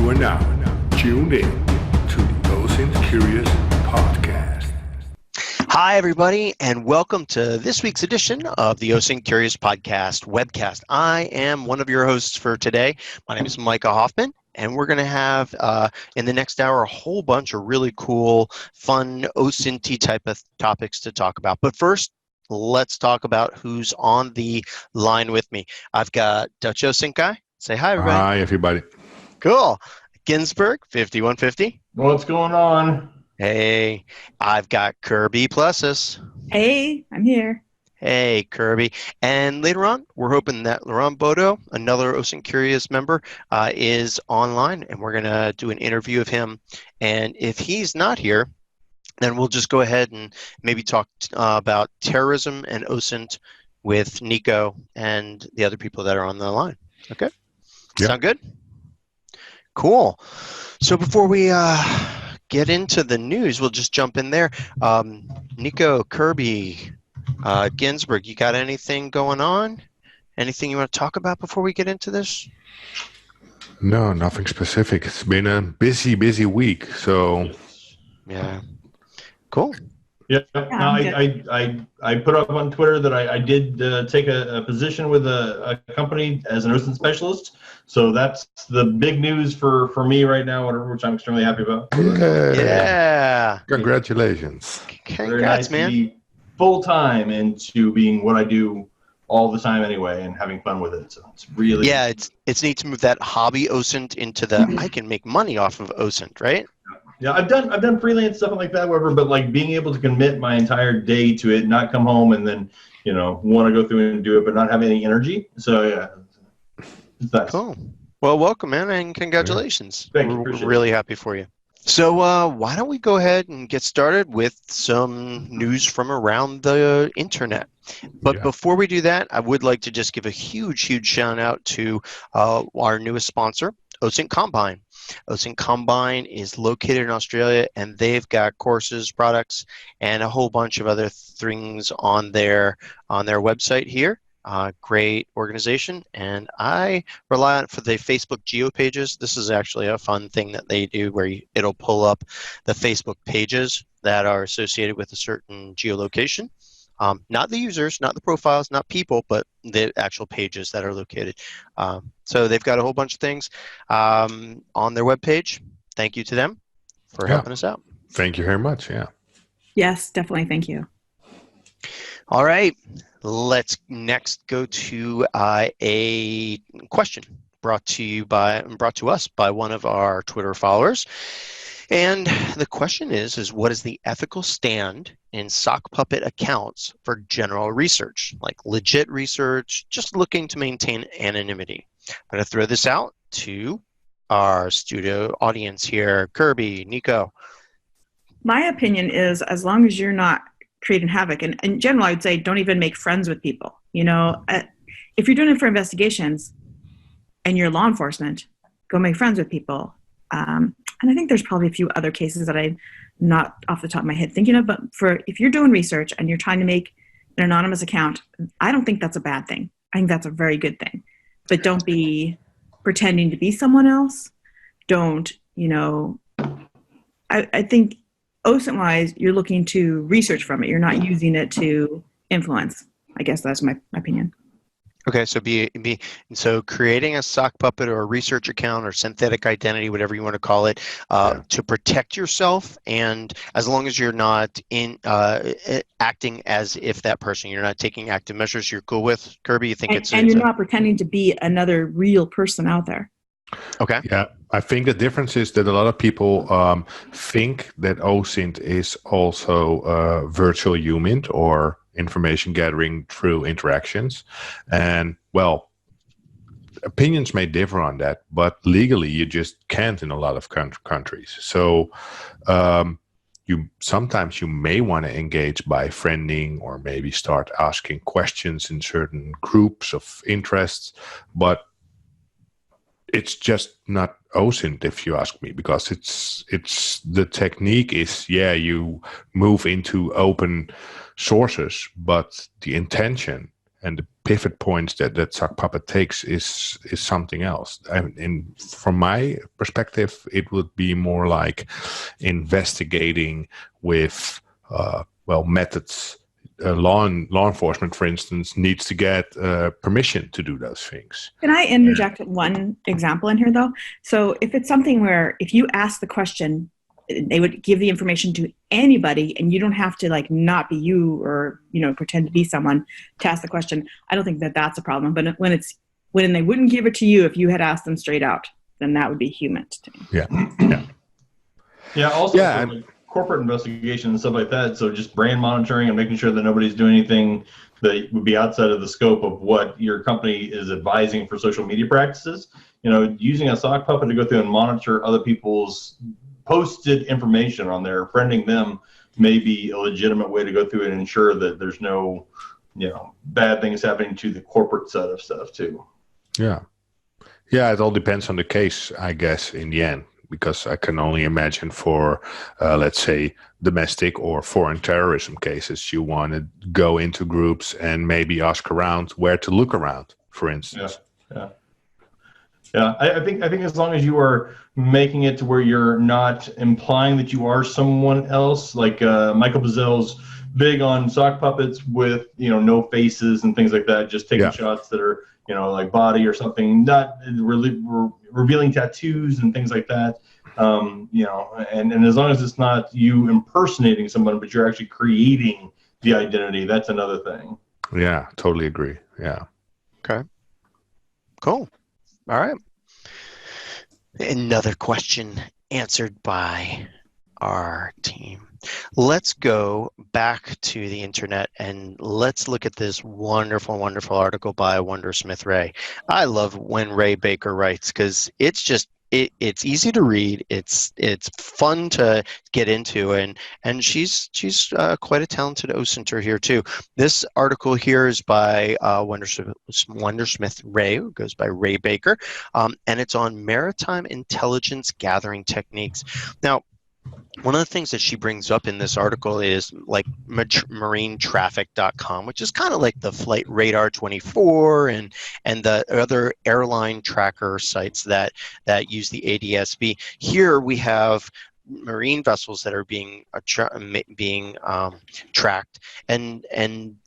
You are now tuned in to the OSINT Curious podcast. Hi, everybody, and welcome to this week's edition of the OSINT Curious podcast webcast. I am one of your hosts for today. My name is Micah Hoffman, and we're going to have in the next hour a whole bunch of really cool, fun OSINT type of topics to talk about. But first, let's talk about who's on the line with me. I've got Dutch OSINT guy. Say hi, everybody. Hi, everybody. Cool. Ginsberg, 5150. What's going on? Hey, I've got Kirby Plusus. Hey, I'm here. Hey, Kirby. And later on, we're hoping that Lorand Bodo, another OSINT Curious member, is online, and we're going to do an interview of him. And if he's not here, then we'll just go ahead and maybe talk about terrorism and OSINT with Nico and the other people that are on the line. Okay? Yep. Sound good? Cool. So before we get into the news, we'll just jump in there. Nico, Kirby, Ginsberg, you got anything going on? Anything you want to talk about before we get into this? No, nothing specific. It's been a busy week, so... Yeah. Cool. Yeah, I put up on Twitter that I did take a position with a company as an OSINT specialist. So that's the big news for me right now, which I'm extremely happy about. Yeah. Congratulations. Very nice, man. To be full-time into being what I do all the time anyway and having fun with it. So it's really... Yeah, it's neat to move that hobby OSINT into the I can make money off of OSINT, right? Yeah, I've done freelance stuff like that, whatever. But like being able to commit my entire day to it, not come home and then want to go through and do it, but not have any energy. So yeah, it's nice. Cool. Well, welcome, man, and congratulations. Thank you. We're really happy for you. So why don't we go ahead and get started with some news from around the internet. But before we do that, I would like to just give a huge shout out to our newest sponsor, OSINT Combine. OSINT Combine is located in Australia, and they've got courses, products, and a whole bunch of other things on their website here. Great organization, and I rely on it for the Facebook geo pages. This is actually a fun thing that they do where it'll pull up the Facebook pages that are associated with a certain geolocation. Not the users, not the profiles, not people, but the actual pages that are located. So they've got a whole bunch of things on their webpage. Thank you to them for helping us out. Thank you very much, yeah. Yes, definitely. Thank you. All right. Let's next go to a question brought to us by one of our Twitter followers. And the question is what is the ethical stand in sock puppet accounts for general research, like legit research, just looking to maintain anonymity? I'm going to throw this out to our studio audience here. Kirby, Nico. My opinion is as long as you're not creating havoc, and in general, I would say don't even make friends with people. If you're doing it for investigations and you're law enforcement, go make friends with people. And I think there's probably a few other cases that I'm not off the top of my head thinking of, but if you're doing research and you're trying to make an anonymous account, I don't think that's a bad thing. I think that's a very good thing. But don't be pretending to be someone else. Don't, I think OSINT-wise, you're looking to research from it. You're not using it to influence. I guess that's my opinion. Okay, so creating a sock puppet or a research account or synthetic identity, whatever you want to call it, to protect yourself, and as long as you're not acting as if that person, you're not taking active measures, you're cool with, Kirby? You think and you're not pretending to be another real person out there. Okay. Yeah, I think the difference is that a lot of people think that OSINT is also virtual human or information gathering through interactions. And, well, opinions may differ on that, but legally you just can't in a lot of countries. So sometimes you may want to engage by friending or maybe start asking questions in certain groups of interests, but it's just not OSINT, if you ask me, because it's the technique is, you move into open sources, but the intention and the pivot points that sock puppet takes is something else. And from my perspective, it would be more like investigating with methods. Law enforcement, for instance, needs to get permission to do those things. Can I interject one example in here, though? So if it's something where if you ask the question, they would give the information to anybody, and you don't have to like not be you or pretend to be someone to ask the question. I don't think that that's a problem. But when they wouldn't give it to you if you had asked them straight out, then that would be human to me. Yeah. Also, for corporate investigation and stuff like that. So just brand monitoring and making sure that nobody's doing anything that would be outside of the scope of what your company is advising for social media practices. Using a sock puppet to go through and monitor other people's posted information on there, friending them may be a legitimate way to go through and ensure that there's no, bad things happening to the corporate side of stuff too. Yeah, it all depends on the case, I guess, in the end, because I can only imagine for, let's say, domestic or foreign terrorism cases, you want to go into groups and maybe ask around where to look around, for instance. Yeah, I think as long as you are making it to where you're not implying that you are someone else, like Michael Bazell's big on sock puppets with no faces and things like that, just taking shots that are like body or something, not really revealing tattoos and things like that. And as long as it's not you impersonating someone, but you're actually creating the identity, that's another thing. Yeah, totally agree. Yeah. Okay. Cool. All right. Another question answered by our team. Let's go back to the internet and let's look at this wonderful, wonderful article by Wondersmith Ray. I love when Ray Baker writes because it's just it's easy to read. It's fun to get into, and she's quite a talented OSINTer here too. This article here is by Wondersmith Ray, who goes by Ray Baker, and it's on maritime intelligence gathering techniques. Now, one of the things that she brings up in this article is like marinetraffic.com, which is kind of like the Flight Radar 24 and the other airline tracker sites that use the ADS-B. Here we have marine vessels that are being tracked, and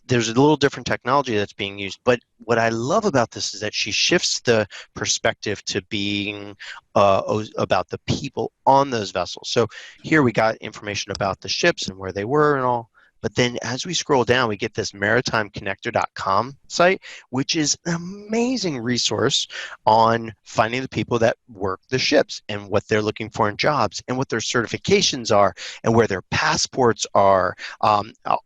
there's a little different technology that's being used. But what I love about this is that she shifts the perspective to being about the people on those vessels. So here we got information about the ships and where they were and all. But then as we scroll down, we get this maritimeconnector.com site, which is an amazing resource on finding the people that work the ships and what they're looking for in jobs and what their certifications are and where their passports are.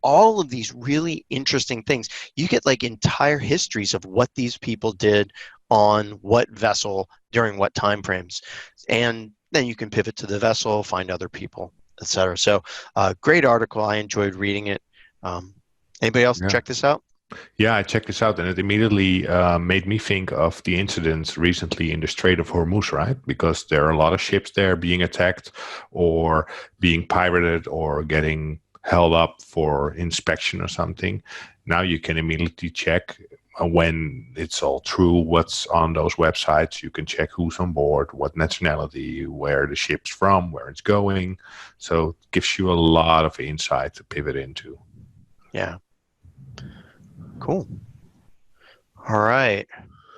All of these really interesting things. You get like entire histories of what these people did on what vessel during what time frames. And then you can pivot to the vessel, find other people, etc. So great article. I enjoyed reading it. Anybody else check this out? Yeah, I checked this out, and it immediately made me think of the incidents recently in the Strait of Hormuz, right? Because there are a lot of ships there being attacked or being pirated or getting held up for inspection or something. Now you can immediately check when it's all true, what's on those websites. You can check who's on board, what nationality, where the ship's from, where it's going. So it gives you a lot of insight to pivot into. Yeah. Cool. All right.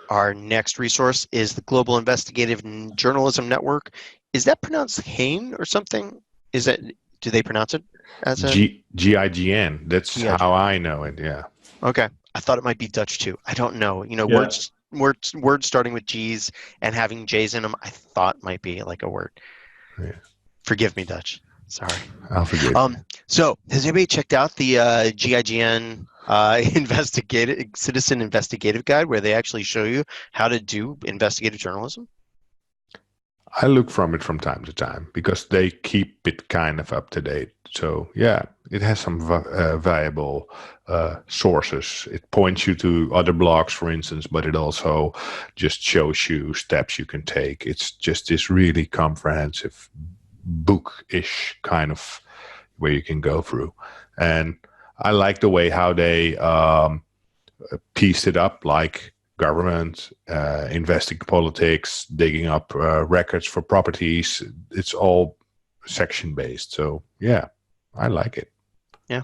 Our next resource is the Global Investigative Journalism Network. Is that pronounced GIGN or something? Do they pronounce it as a GIGN? That's GIGN. How I know it. Yeah. Okay. I thought it might be Dutch too. I don't know. Words starting with G's and having J's in them, I thought might be like a word. Yeah. Forgive me, Dutch. Sorry. I'll forgive. So has anybody checked out the GIGN Citizen Investigative Guide, where they actually show you how to do investigative journalism? I look from it from time to time because they keep it kind of up to date. So yeah, it has some valuable sources. It points you to other blogs, for instance, but it also just shows you steps you can take. It's just this really comprehensive book-ish kind of where you can go through. And I like the way how they pieced it up like government, investing politics, digging up records for properties. It's all section based. So yeah, I like it. Yeah.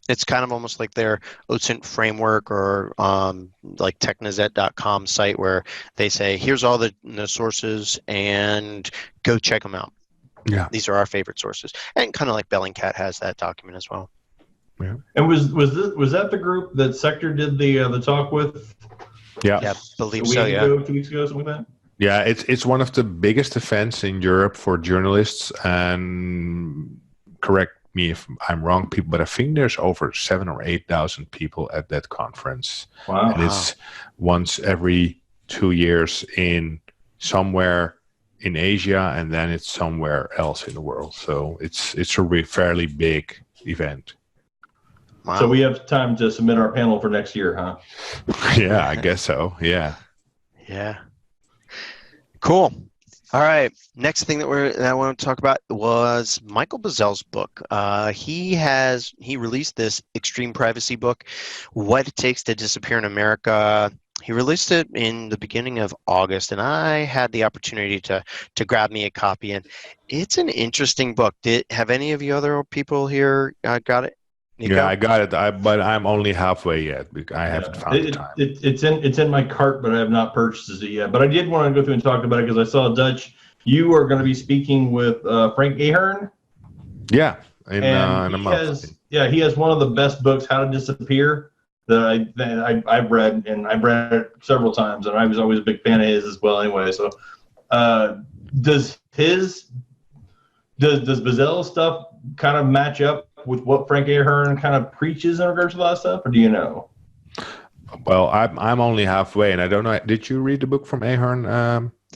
It's kind of almost like their OSINT framework or like technazet.com site where they say, here's all the sources and go check them out. Yeah. These are our favorite sources. And kind of like Bellingcat has that document as well. Yeah. And was that the group that Sector did the talk with? Yeah. Yeah, believe so, yeah. 2 weeks ago, something like that? Yeah, it's one of the biggest events in Europe for journalists, and correct me if I'm wrong, people, but I think there's over 7,000 or 8,000 people at that conference. Wow. And it's once every 2 years in somewhere in Asia, and then it's somewhere else in the world. So it's a fairly big event. Wow. So we have time to submit our panel for next year, huh? Yeah, I guess so. Yeah. Yeah. Cool. All right. Next thing that I want to talk about was Michael Bazel's book. He released this extreme privacy book, What It Takes to Disappear in America. He released it in the beginning of August, and I had the opportunity to grab me a copy. And it's an interesting book. Have any of you other people here got it? Nico? Yeah, I got it, but I'm only halfway yet because I haven't found the time. It's in my cart, but I have not purchased it yet. But I did want to go through and talk about it because I saw Dutch. You are going to be speaking with Frank Ahern. Yeah, in a month. He has one of the best books, How to Disappear, that I've read, and I've read it several times, and I was always a big fan of his as well. Anyway, so does Bazel's stuff kind of match up with what Frank Ahern kind of preaches in regards to that stuff, or do you know? Well, I'm only halfway, and I don't know. Did you read the book from Ahern,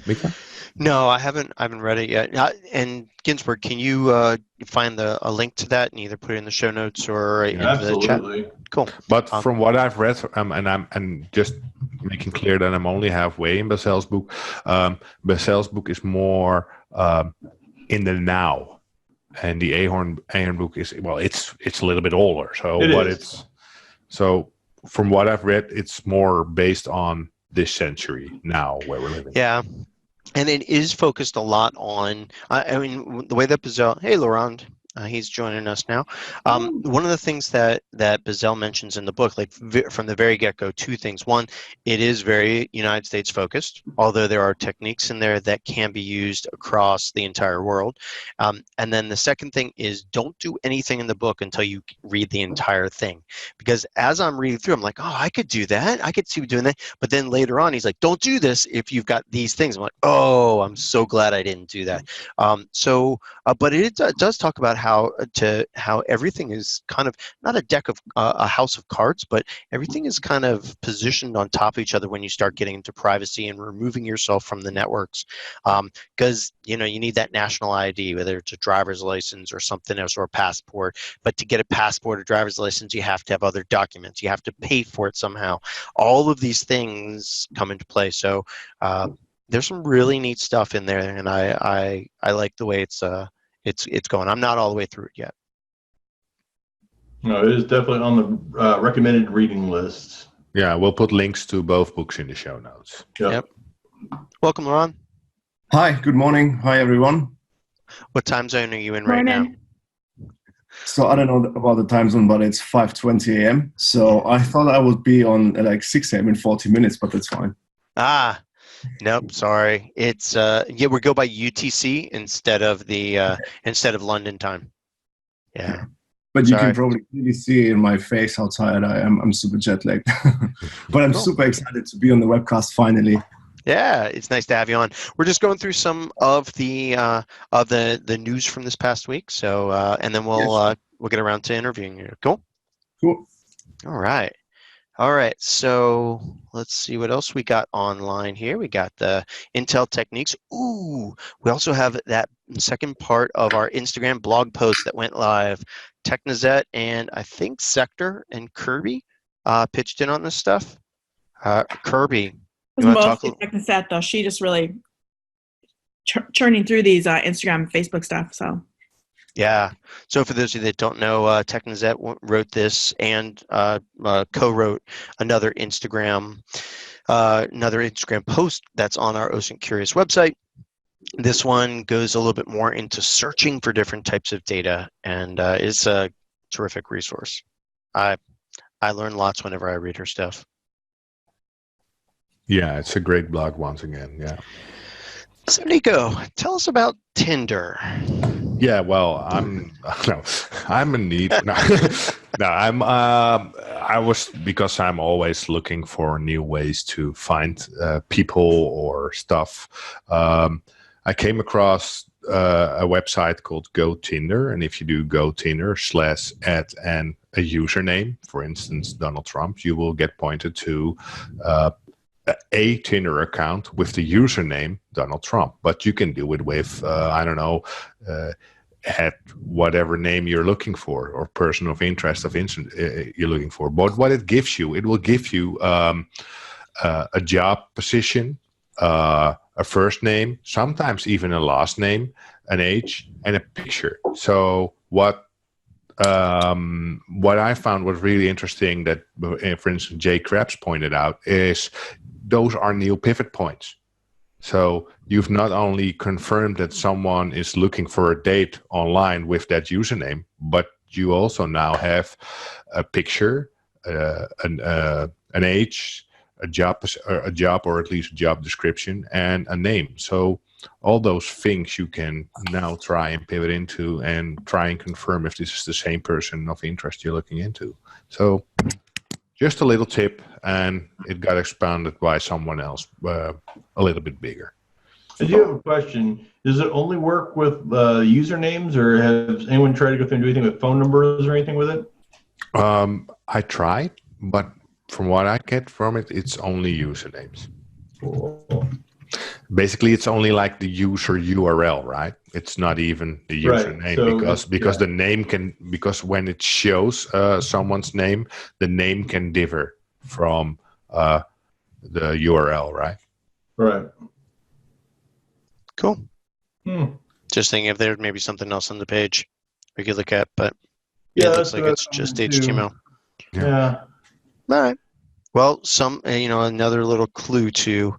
Micah? No, I haven't read it yet. And Ginsberg, can you find a link to that and either put it in the show notes or in the chat? Cool. But from what I've read, and just making clear that I'm only halfway in Bazel's book. Bazel's book is more in the now. And the Ahern book is, well, it's a little bit older. So from what I've read, it's more based on this century now where we're living. Yeah, and it is focused a lot on. I mean, the way that Bazel. Hey, Lorand. He's joining us now. One of the things that Bazel mentions in the book, like from the very get-go, two things. One, it is very United States focused, although there are techniques in there that can be used across the entire world. And then the second thing is don't do anything in the book until you read the entire thing. Because as I'm reading through, I'm like, oh, I could do that. I could see doing that. But then later on, he's like, don't do this if you've got these things. I'm like, oh, I'm so glad I didn't do that. But it does talk about how everything is kind of not a house of cards, but everything is kind of positioned on top of each other when you start getting into privacy and removing yourself from the networks, because you need that national ID, whether it's a driver's license or something else or a passport. But to get a passport or driver's license, you have to have other documents. You have to pay for it somehow. All of these things come into play. So there's some really neat stuff in there, and I like the way it's going. I'm not all the way through it yet. No, it is definitely on the recommended reading list. Yeah, we'll put links to both books in the show notes. Yep. Welcome, Lorand. Hi, good morning. Hi, everyone. What time zone are you in right now? So I don't know about the time zone, but it's 5:20 a.m. So I thought I would be on at like 6 a.m. in 40 minutes, but that's fine. Nope, sorry. It's we go by UTC instead of London time. Yeah. But you can probably really see in my face how tired I am. I'm super jet lagged. But I'm super excited to be on the webcast finally. Yeah, it's nice to have you on. We're just going through some of the news from this past week. So and then we'll get around to interviewing you. Cool. All right. So let's see what else we got online here. We got the Intel techniques. Ooh, we also have that second part of our Instagram blog post that went live. Technazet and I think Sector and Kirby pitched in on this stuff. Kirby, you want to talk a little? Technazet, though. She just really churning through these Instagram and Facebook stuff. So Yeah. So for those of you that don't know, Technazet wrote this and co-wrote another Instagram post that's on our OSINT Curious website. This one goes a little bit more into searching for different types of data, and it's a terrific resource. I learn lots whenever I read her stuff. Yeah, it's a great blog once again. Yeah. So Nico, tell us about Tinder. Yeah, well, I'm a neat. No, because I'm always looking for new ways to find people or stuff. I came across a website called Go Tinder, and if you do Go Tinder / add a username, for instance, Donald Trump, you will get pointed to a Tinder account with the username Donald Trump. But you can do it with at whatever name you're looking for or person of interest you're looking for. But what it gives you, it will give you a job position, a first name, sometimes even a last name, an age, and a picture. So what I found was really interesting that, for instance, Jay Krebs pointed out, is those are new pivot points. So you've not only confirmed that someone is looking for a date online with that username, but you also now have a picture, an age, a job, or at least a job description, and a name. So all those things you can now try and pivot into and try and confirm if this is the same person of interest you're looking into. So just a little tip, and it got expanded by someone else a little bit bigger. I do have a question. Does it only work with usernames, or has anyone tried to go through and do anything with phone numbers or anything with it? I tried, but from what I get from it, it's only usernames. Cool. Basically, it's only like the user URL, right? It's not even the username, right. So, because the name can, because when it shows someone's name, the name can differ from the URL, right? Right. Cool. Just thinking if there's maybe something else on the page we could look at, but it looks like it's just HTML. Yeah. All right. Well, another little clue to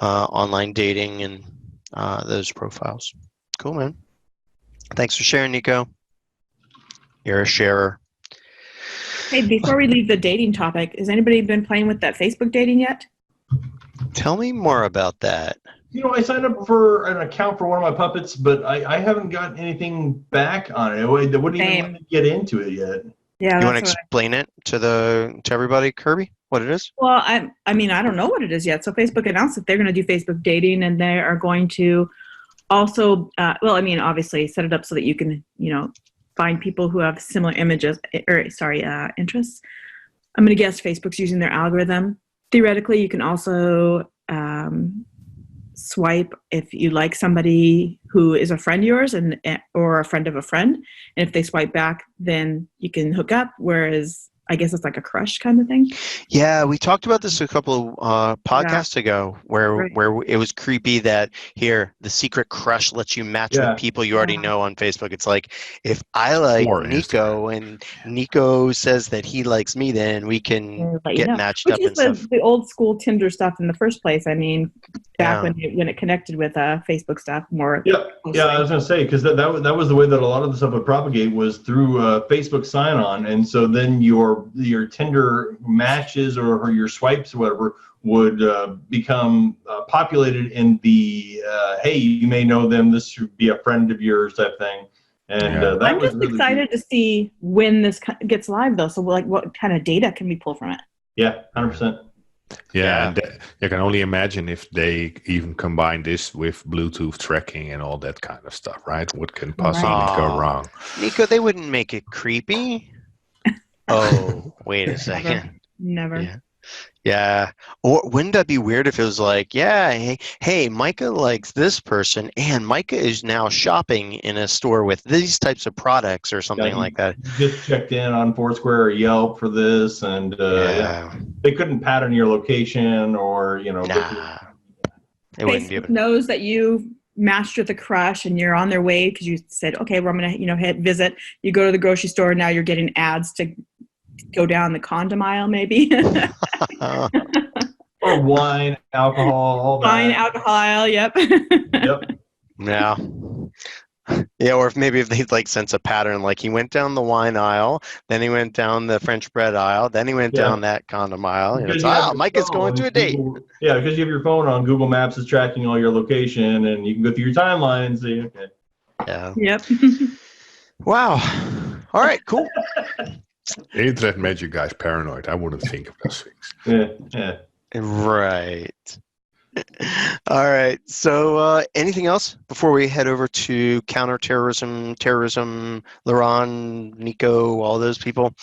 online dating and those profiles. Cool, man. Thanks for sharing, Nico. You're a sharer. Hey, before we leave the dating topic, has anybody been playing with that Facebook dating yet? Tell me more about that. I signed up for an account for one of my puppets, but I haven't gotten anything back on it. I wouldn't even let me get into it yet. Yeah. You want to explain it to everybody, Kirby, what it is? Well, I don't know what it is yet. So Facebook announced that they're going to do Facebook dating, and they are going to also, obviously set it up so that you can, find people who have similar interests. I'm going to guess Facebook's using their algorithm. Theoretically, you can also swipe if you like somebody who is a friend of yours or a friend of a friend. And if they swipe back, then you can hook up, whereas I guess it's like a crush kind of thing. Yeah, we talked about this a couple of podcasts ago where it was creepy that here, the secret crush lets you match with people you already know on Facebook. It's like, if I like Nico and Nico says that he likes me, then we can get matched up and stuff. The old school Tinder stuff in the first place. I mean, back when it connected with Facebook stuff more. Yeah, I was going to say, because that was the way that a lot of the stuff would propagate, was through Facebook sign-on, and so then your Tinder matches or your swipes or whatever would become populated in the hey, you may know them, this should be a friend of yours type thing. And I'm just really excited to see when this gets live, though. So, like, what kind of data can we pull from it? Yeah, 100%. Yeah, and you can only imagine if they even combine this with Bluetooth tracking and all that kind of stuff, right? What can possibly go wrong? Nico, they wouldn't make it creepy. Oh, wait a second. Never. Yeah. Or wouldn't that be weird if it was like, hey, Micah likes this person, and Micah is now shopping in a store with these types of products or something like that. Just checked in on Foursquare or Yelp for this, and they couldn't pattern your location or, Nah. Facebook knows that you matched with a crush and you're on their way because you said, okay, well, I'm going to, hit visit. You go to the grocery store and now you're getting ads to go down the condom aisle maybe. Or wine, alcohol, all that. Wine, alcohol, yep. Yep. Yeah. Yeah, or if they like sense a pattern, like he went down the wine aisle, then he went down the French bread aisle, then he went down that condom aisle. And it's, Micah's going to a date. Yeah, because you have your phone on, Google Maps is tracking all your location, and you can go through your timeline and see, okay. Yeah. Yep. Wow. All right, cool. The internet made you guys paranoid. I wouldn't think of those things. Yeah. Right. All right. So anything else before we head over to counterterrorism, terrorism, Lorand, Nico, all those people?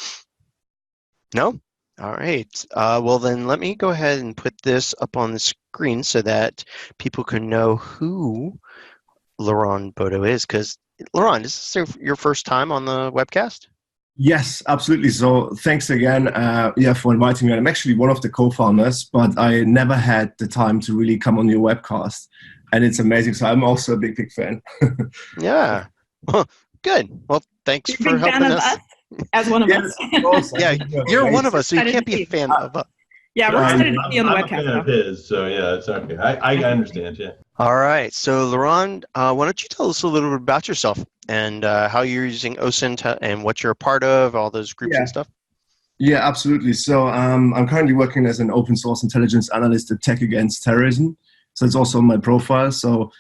No? All right. Well, then let me go ahead and put this up on the screen so that people can know who Lorand Bodo is. Because, Lorand, is this your first time on the webcast? Yes, absolutely. So thanks again for inviting me. I'm actually one of the co-founders, but I never had the time to really come on your webcast. And it's amazing. So I'm also a big fan. Yeah. Well, good. Well, thanks for helping us. As one of us. Yeah, you're one of us, so you can't be a fan of us. Yeah, we're excited to be on the webcast. I'm a fan of his, so yeah, it's okay. I understand, yeah. All right. So, Lorand, why don't you tell us a little bit about yourself and how you're using OSINT and what you're a part of, all those groups and stuff? Yeah, absolutely. So I'm currently working as an open source intelligence analyst at Tech Against Terrorism. So it's also on my profile. So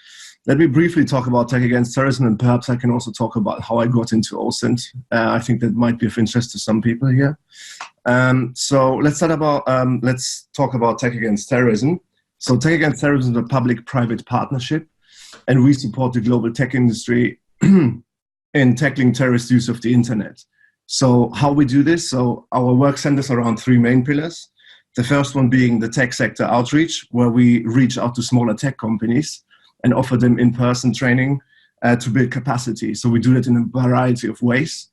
let me briefly talk about Tech Against Terrorism, and perhaps I can also talk about how I got into OSINT. I think that might be of interest to some people here. So let's talk about Tech Against Terrorism. So Tech Against Terrorism is a public-private partnership, and we support the global tech industry in tackling terrorist use of the internet. So how we do this? So our work centers around three main pillars. The first one being the tech sector outreach, where we reach out to smaller tech companies and offer them in-person training to build capacity. So we do that in a variety of ways.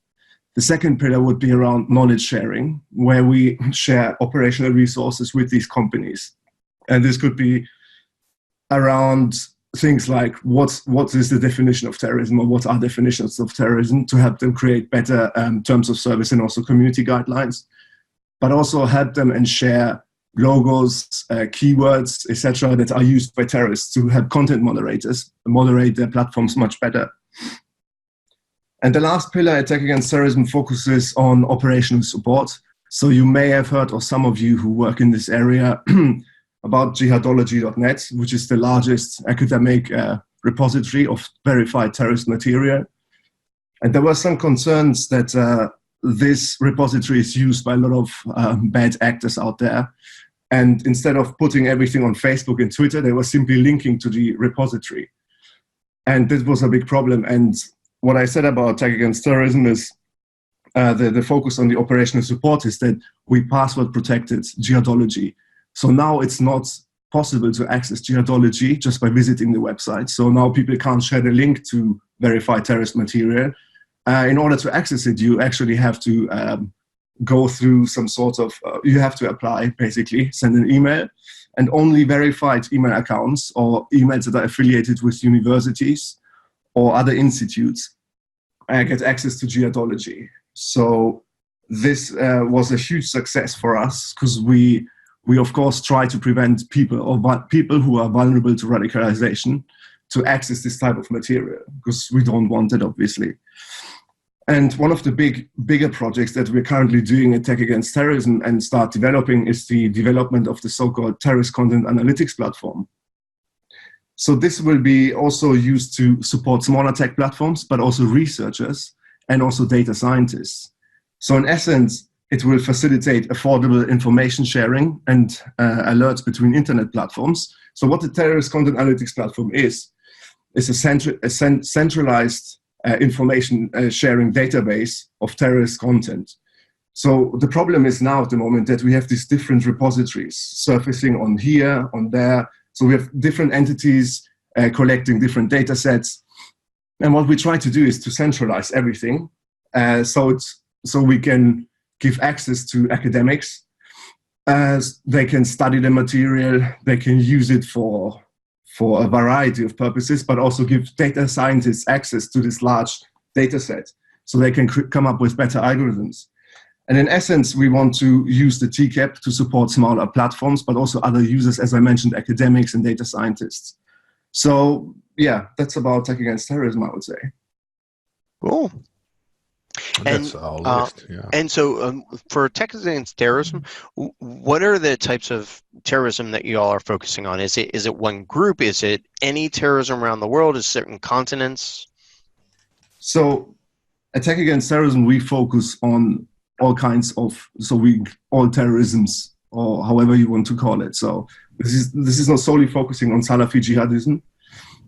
The second pillar would be around knowledge sharing, where we share operational resources with these companies. And this could be around things like what is the definition of terrorism, or what are definitions of terrorism, to help them create better terms of service and also community guidelines, but also help them and share logos, keywords, etc., that are used by terrorists to help content moderators moderate their platforms much better. And the last pillar at Tech Against Terrorism focuses on operational support. So you may have heard, or some of you who work in this area, about jihadology.net, which is the largest academic repository of verified terrorist material. And there were some concerns that this repository is used by a lot of bad actors out there. And instead of putting everything on Facebook and Twitter, they were simply linking to the repository. And this was a big problem. And what I said about Tech Against Terrorism is the focus on the operational support is that we password protected jihadology. So now it's not possible to access jihadology just by visiting the website. So now people can't share the link to verify terrorist material. In order to access it, you actually have to go through some sort of, you have to apply, basically, send an email, and only verified email accounts or emails that are affiliated with universities or other institutes get access to jihadology. So this was a huge success for us, because we of course try to prevent people who are vulnerable to radicalization to access this type of material, because we don't want it, obviously. And one of the bigger projects that we're currently doing at Tech Against Terrorism and start developing is the development of the so-called terrorist content analytics platform. So this will be also used to support smaller tech platforms, but also researchers and also data scientists. So in essence, it will facilitate affordable information sharing and alerts between internet platforms. So what the terrorist content analytics platform is a centralized information sharing database of terrorist content. So the problem is now at the moment that we have these different repositories surfacing on here, on there. So we have different entities collecting different data sets. And what we try to do is to centralize everything so we can give access to academics as they can study the material, they can use it for for a variety of purposes, but also give data scientists access to this large data set so they can come up with better algorithms. And in essence, we want to use the TCAP to support smaller platforms, but also other users, as I mentioned, academics and data scientists. So yeah, that's about tech against terrorism, I would say. Cool. That's our list, yeah. And so for tech against terrorism, what are the types of terrorism that you all are focusing on? Is it one group? Is it any terrorism around the world? Is certain continents? So at Tech Against Terrorism, we focus on all kinds of, all terrorisms, or however you want to call it. So this is not solely focusing on Salafi jihadism,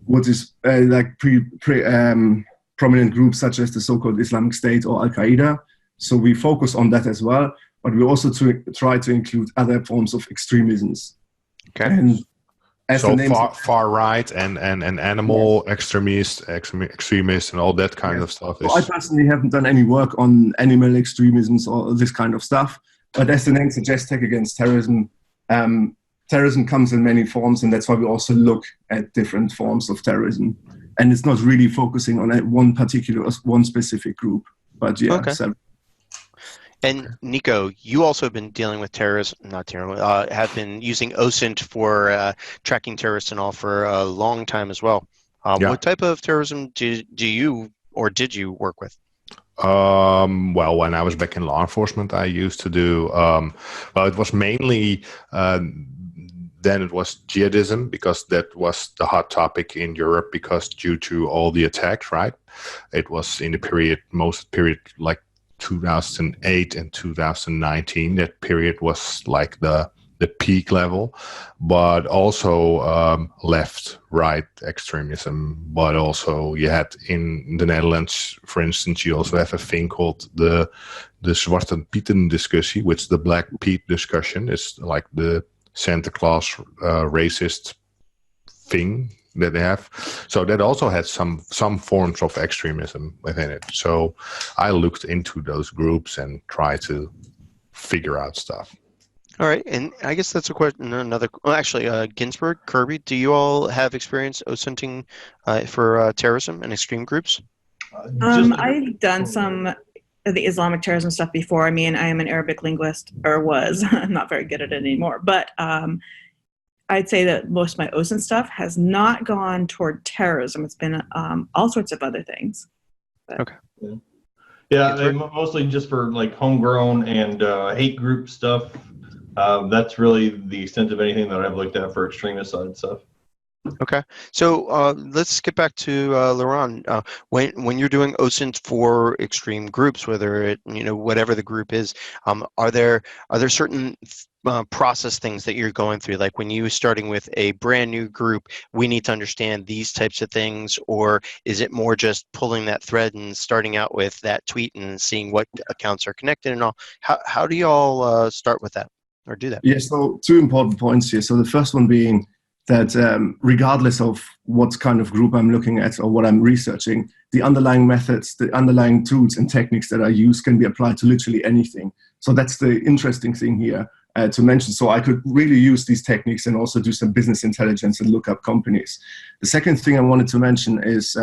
what is prominent groups such as the so-called Islamic State or Al-Qaeda. So we focus on that as well, but we also try to include other forms of extremisms. Okay. And as so the far right and animal extremists and all that kind of stuff. Well, I personally haven't done any work on animal extremisms or this kind of stuff, but as the name suggests, tech against terrorism, terrorism comes in many forms, and that's why we also look at different forms of terrorism. And it's not really focusing on one specific group, but yeah. Okay. And Nico, you also have been dealing with have been using OSINT for tracking terrorists and all for a long time as well. What type of terrorism do you or did you work with? Well, when I was back in law enforcement, I used to do, it was mainly, then it was jihadism, because that was the hot topic in Europe, because due to all the attacks, right? It was in the period, like 2008 and 2019. That period was like the peak level, but also left-right extremism. But also you had in the Netherlands, for instance, you also have a thing called the Zwarte Pieten discussie, which the Black Pete discussion is like the Santa Claus racist thing that they have. So that also had some forms of extremism within it. So I looked into those groups and tried to figure out stuff. All right, and I guess that's a question. Ginsberg, Kirby, do you all have experience OSINTing for terrorism and extreme groups? I've done some of the Islamic terrorism stuff before. I mean, I am an Arabic linguist, or was. I'm not very good at it anymore. But I'd say that most of my OSINT stuff has not gone toward terrorism. It's been all sorts of other things. But. Okay. Yeah, mostly just for like homegrown and hate group stuff. That's really the extent of anything that I've looked at for extremist side stuff. Okay, so let's get back to Lorand. When you're doing OSINT for extreme groups, whether it whatever the group is, are there certain process things that you're going through? Like when you're starting with a brand new group, we need to understand these types of things, or is it more just pulling that thread and starting out with that tweet and seeing what accounts are connected and all? How do you all start with that or do that? Yeah, so two important points here. So the first one being that regardless of what kind of group I'm looking at or what I'm researching, the underlying methods, the underlying tools and techniques that I use can be applied to literally anything. So that's the interesting thing here to mention. So I could really use these techniques and also do some business intelligence and look up companies. The second thing I wanted to mention is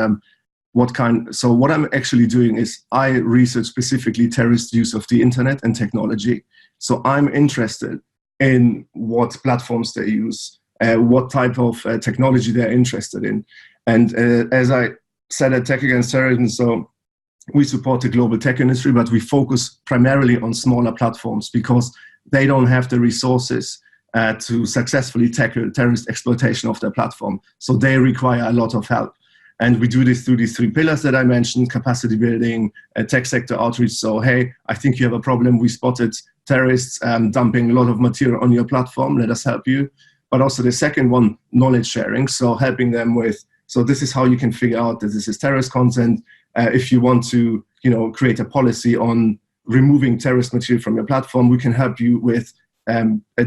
what I'm actually doing is I research specifically terrorist use of the internet and technology. So I'm interested in what platforms they use, what type of technology they're interested in. And as I said at Tech Against Terrorism, so we support the global tech industry, but we focus primarily on smaller platforms because they don't have the resources to successfully tackle terrorist exploitation of their platform. So they require a lot of help. And we do this through these three pillars that I mentioned: capacity building, tech sector outreach. So, hey, I think you have a problem. We spotted terrorists dumping a lot of material on your platform. Let us help you. But also the second one, knowledge sharing. So helping them with, so this is how you can figure out that this is terrorist content. If you want to, create a policy on removing terrorist material from your platform, we can help you with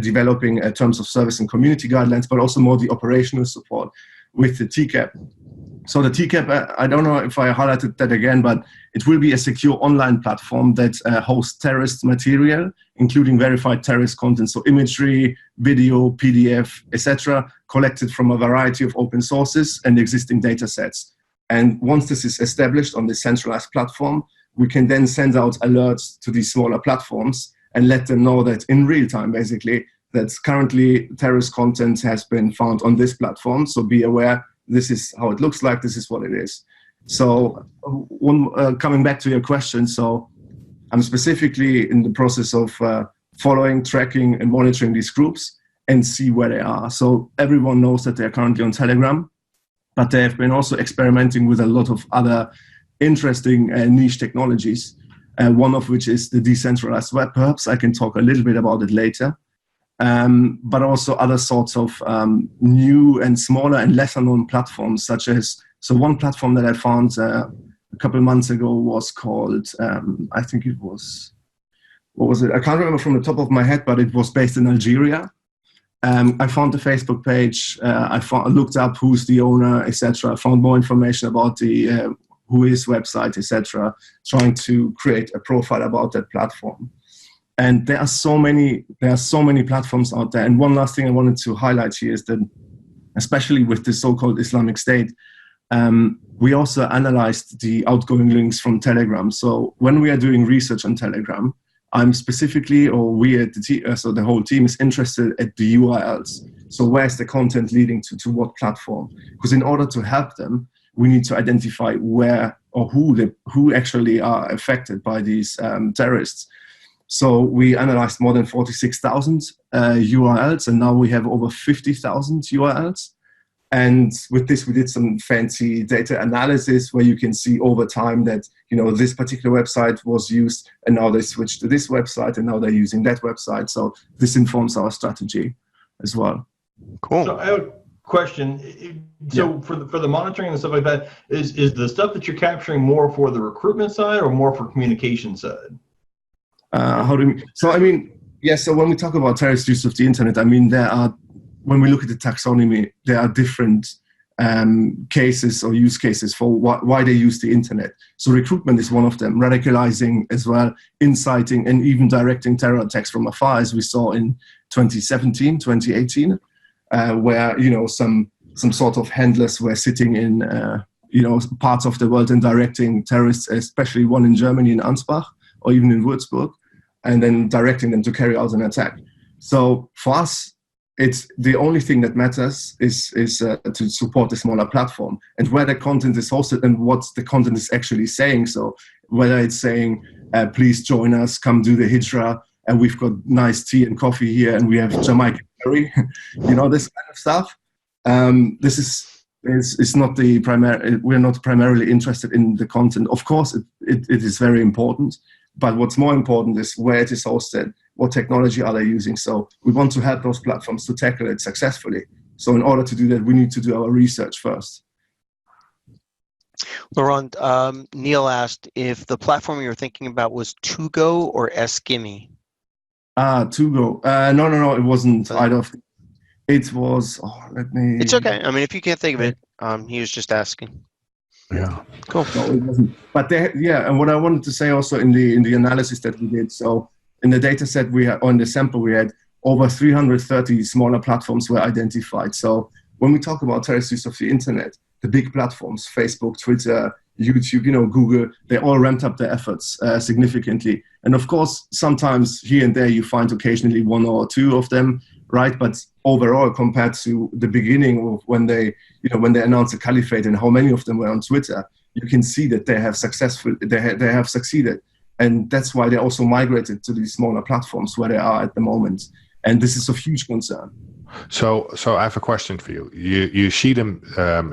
developing terms of service and community guidelines, but also more the operational support with the TCAP. So the TCAP, I don't know if I highlighted that again, but it will be a secure online platform that hosts terrorist material, including verified terrorist content, so imagery, video, PDF, etc., collected from a variety of open sources and existing data sets. And once this is established on this centralized platform, we can then send out alerts to these smaller platforms and let them know that in real time, basically, that currently terrorist content has been found on this platform. So be aware, this is how it looks like, this is what it is. So coming back to your question, so I'm specifically in the process of following, tracking, and monitoring these groups and see where they are. So everyone knows that they're currently on Telegram, but they have been also experimenting with a lot of other interesting niche technologies, one of which is the decentralized web. Perhaps I can talk a little bit about it later. But also other sorts of new and smaller and lesser known platforms, such as, so one platform that I found a couple of months ago was called, I think it was, what was it? I can't remember from the top of my head, but it was based in Algeria. I found the Facebook page, looked up who's the owner, etc. I found more information about the WHOIS website, etc., trying to create a profile about that platform. And there are so many platforms out there. And one last thing I wanted to highlight here is that, especially with the so-called Islamic State, we also analyzed the outgoing links from Telegram. So when we are doing research on Telegram, I'm specifically, or we at so the whole team is interested at the URLs. So where's the content leading to what platform? Because in order to help them, we need to identify where or who actually are affected by these terrorists. So we analyzed more than 46,000 URLs, and now we have over 50,000 URLs. And with this, we did some fancy data analysis where you can see over time that, you know, this particular website was used, and now they switched to this website, and now they're using that website. So this informs our strategy as well. Cool. So I have a question. So yeah, for the monitoring and stuff like that, is the stuff that you're capturing more for the recruitment side or more for communication side? How do we? So I mean, yeah. So when we talk about terrorist use of the internet, I mean there are, when we look at the taxonomy, there are different cases or use cases for why they use the internet. So recruitment is one of them, radicalizing as well, inciting, and even directing terror attacks from afar, as we saw in 2017, 2018, where, you know, some sort of handlers were sitting in you know, parts of the world and directing terrorists, especially one in Germany in Ansbach or even in Würzburg, and then directing them to carry out an attack. So for us, it's the only thing that matters is to support the smaller platform and where the content is hosted and what the content is actually saying. So whether it's saying, please join us, come do the hijrah, and we've got nice tea and coffee here, and we have Jamaican curry, you know, this kind of stuff. This is not the primary. We're not primarily interested in the content. Of course, it is very important. But what's more important is where it is hosted, what technology are they using. So we want to help those platforms to tackle it successfully. So in order to do that, we need to do our research first. Lorand, Neil asked if the platform you were thinking about was Tugo or IAFCINY. Tugo. No, it wasn't either of them. It was, let me... It's okay. I mean, if you can't think of it, he was just asking. Yeah, cool. No, it wasn't. But and what I wanted to say also in the analysis that we did, so in the data set we had, on the sample we had, over 330 smaller platforms were identified. So when we talk about terrorist use of the internet, the big platforms, Facebook, Twitter, YouTube, you know, Google, they all ramped up their efforts significantly. And of course, sometimes here and there you find occasionally one or two of them, right? But overall, compared to the beginning of when they announced the caliphate and how many of them were on Twitter, you can see that they have succeeded. And that's why they also migrated to these smaller platforms where they are at the moment. And this is of huge concern. So I have a question for you. You see them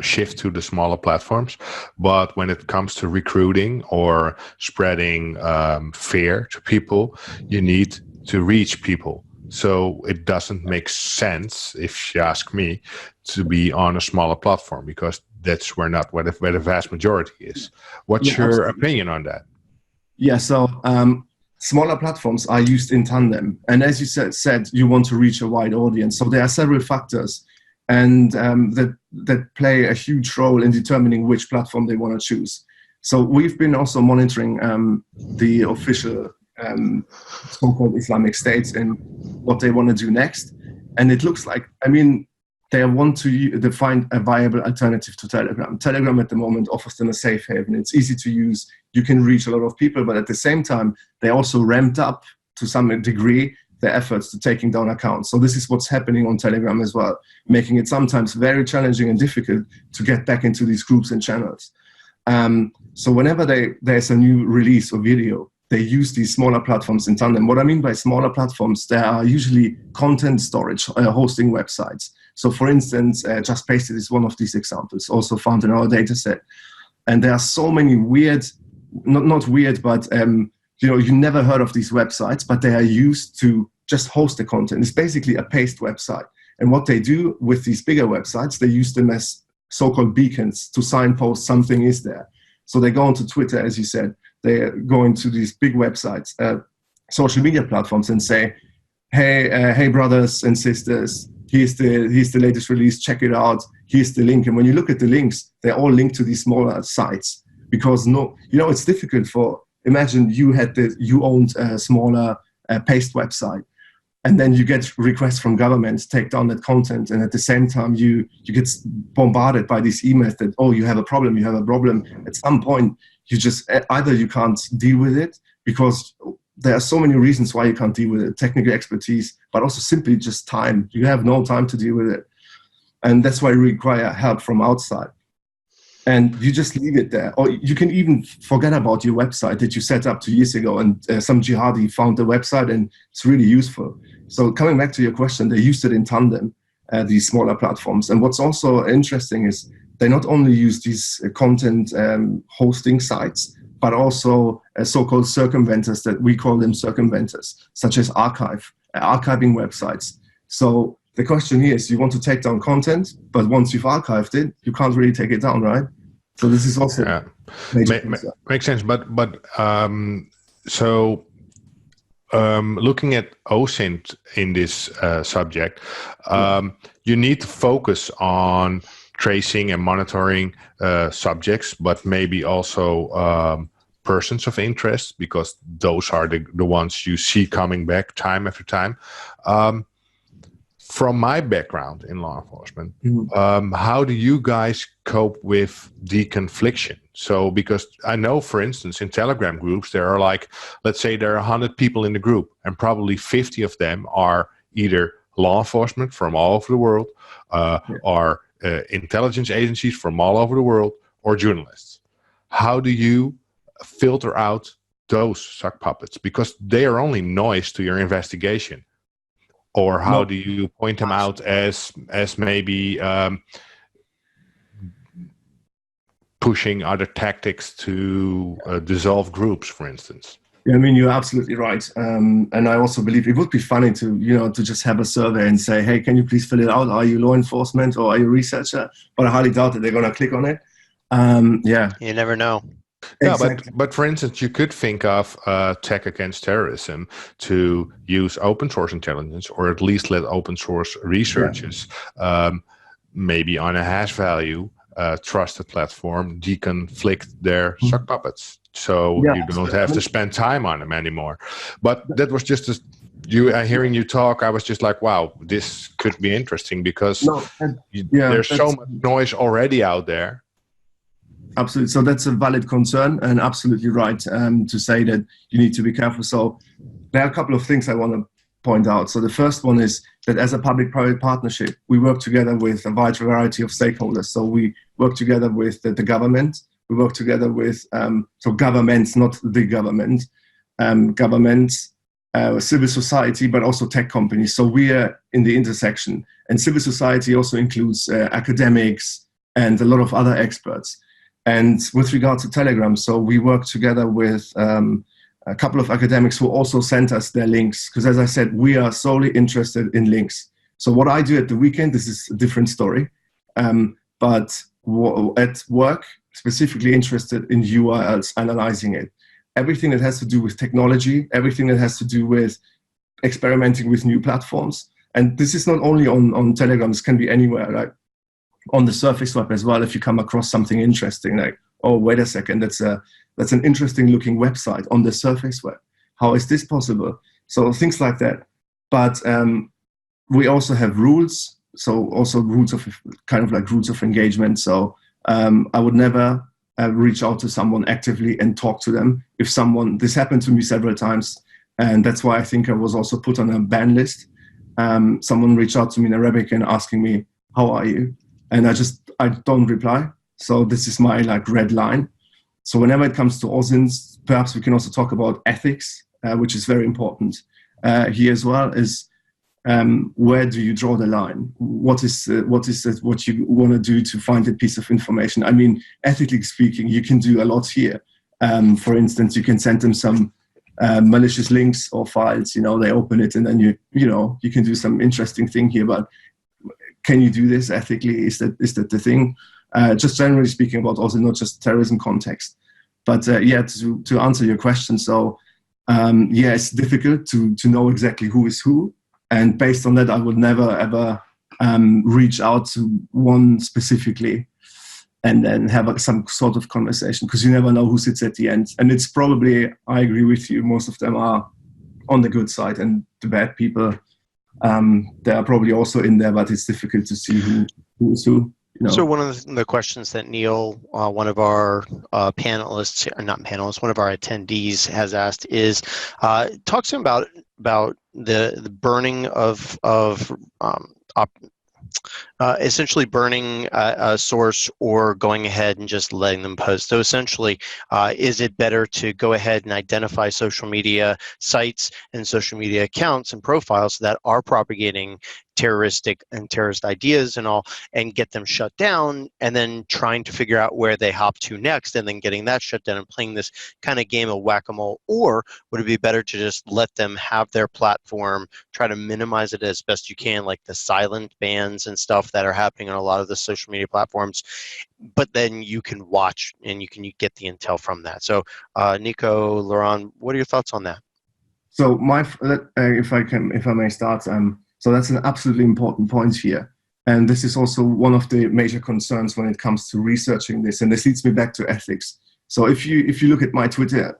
shift to the smaller platforms, but when it comes to recruiting or spreading fear to people, you need to reach people. So it doesn't make sense, if you ask me, to be on a smaller platform, because that's where the vast majority is. What's your opinion on that? Yeah, so smaller platforms are used in tandem. And as you said, you want to reach a wide audience. So there are several factors and that play a huge role in determining which platform they want to choose. So we've been also monitoring the official so-called Islamic states and what they want to do next. And it looks like, they want to find a viable alternative to Telegram. Telegram at the moment offers them a safe haven. It's easy to use. You can reach a lot of people, but at the same time, they also ramped up to some degree their efforts to taking down accounts. So this is what's happening on Telegram as well, making it sometimes very challenging and difficult to get back into these groups and channels. So whenever there's a new release or video, they use these smaller platforms in tandem. What I mean by smaller platforms, they are usually content storage, hosting websites. So for instance, Just Pasted is one of these examples, also found in our data set. And there are so many weird, not weird, but you never heard of these websites, but they are used to just host the content. It's basically a paste website. And what they do with these bigger websites, they use them as so-called beacons to signpost something is there. So they go onto Twitter, as you said, they go into these big websites, social media platforms, and say, hey, brothers and sisters, here's the latest release, check it out, here's the link. And when you look at the links, they're all linked to these smaller sites, because it's difficult imagine you owned a smaller paste website, and then you get requests from governments take down that content, and at the same time you get bombarded by these emails that, you have a problem. At some point, you just either you can't deal with it, because there are so many reasons why you can't deal with it, technical expertise, but also simply just time. You have no time to deal with it, and that's why you require help from outside. And you just leave it there. Or you can even forget about your website that you set up 2 years ago, and some jihadi found the website and it's really useful. So coming back to your question, they used it in tandem, these smaller platforms. And what's also interesting is they not only use these content hosting sites, but also so-called circumventors, that we call them circumventors, such as archiving websites. So the question here is, you want to take down content, but once you've archived it, you can't really take it down, right? So this is also makes sense. But looking at OSINT in this subject, you need to focus on tracing and monitoring subjects, but maybe also persons of interest, because those are the ones you see coming back time after time. From my background in law enforcement, how do you guys cope with deconfliction? So, because I know, for instance, in Telegram groups, there are let's say there are 100 people in the group, and probably 50 of them are either law enforcement from all over the world, or intelligence agencies from all over the world, or journalists. How do you filter out those sock puppets? Because they are only noise to your investigation. Or how do you point them out as maybe pushing other tactics to dissolve groups, for instance? Yeah, you're absolutely right. And I also believe it would be funny to just have a survey and say, hey, can you please fill it out? Are you law enforcement or are you a researcher? But I highly doubt that they're going to click on it. You never know. Yeah, exactly. but for instance, you could think of tech against terrorism to use open source intelligence, or at least let open source researchers, maybe on a hash value, trusted platform, deconflict their sock puppets. So you don't have to spend time on them anymore. But that was just hearing you talk, I was just like, wow, this could be interesting, because there's so much noise already out there. Absolutely. So that's a valid concern, and absolutely right to say that you need to be careful. So there are a couple of things I want to point out. So the first one is that as a public-private partnership, we work together with a wide variety of stakeholders. So we work together with the government. We work together with, governments, not the government, governments, civil society, but also tech companies. So we are in the intersection. And civil society also includes academics and a lot of other experts. And with regard to Telegram, so we work together with a couple of academics who also sent us their links, because as I said, we are solely interested in links. So what I do at the weekend, this is a different story, but at work, specifically interested in URLs, analyzing it. Everything that has to do with technology, everything that has to do with experimenting with new platforms, And this is not only on Telegram, this can be anywhere, like on the surface web as well. If you come across something interesting, like, oh, wait a second, that's an interesting looking website on the surface web. How is this possible? So things like that. But we also have rules. So also rules of rules of engagement. So I would never reach out to someone actively and talk to them. This happened to me several times. And that's why I think I was also put on a ban list. Someone reached out to me in Arabic and asking me, how are you? And I don't reply. So this is my red line. So whenever it comes to OSINT, perhaps we can also talk about ethics, which is very important here as well, is where do you draw the line? What is what you want to do to find a piece of information? I mean, ethically speaking, you can do a lot here. For instance, you can send them some malicious links or files. They open it and then you can do some interesting thing here. But can you do this ethically? Is that the thing? Just generally speaking about also not just terrorism context, but to answer your question. So it's difficult to know exactly who is who. And based on that, I would never, ever reach out to one specifically and then have some sort of conversation, because you never know who sits at the end. And it's probably, I agree with you, most of them are on the good side, and the bad people, they are probably also in there, but it's difficult to see who is who. So one of the questions that Neil, one of our panelists, or not panelists, one of our attendees has asked is, talk to him about the burning of essentially burning a source or going ahead and just letting them post. So essentially, is it better to go ahead and identify social media sites and social media accounts and profiles that are propagating terrorist ideas and all, and get them shut down, and then trying to figure out where they hop to next, and then getting that shut down and playing this kind of game of whack-a-mole? Or would it be better to just let them have their platform, try to minimize it as best you can, like the silent bans and stuff that are happening on a lot of the social media platforms, but then you can watch and you get the intel from that? So Nico, Lorand, what are your thoughts on that? So if I may start, so that's an absolutely important point here. And this is also one of the major concerns when it comes to researching this. And this leads me back to ethics. So if you look at my Twitter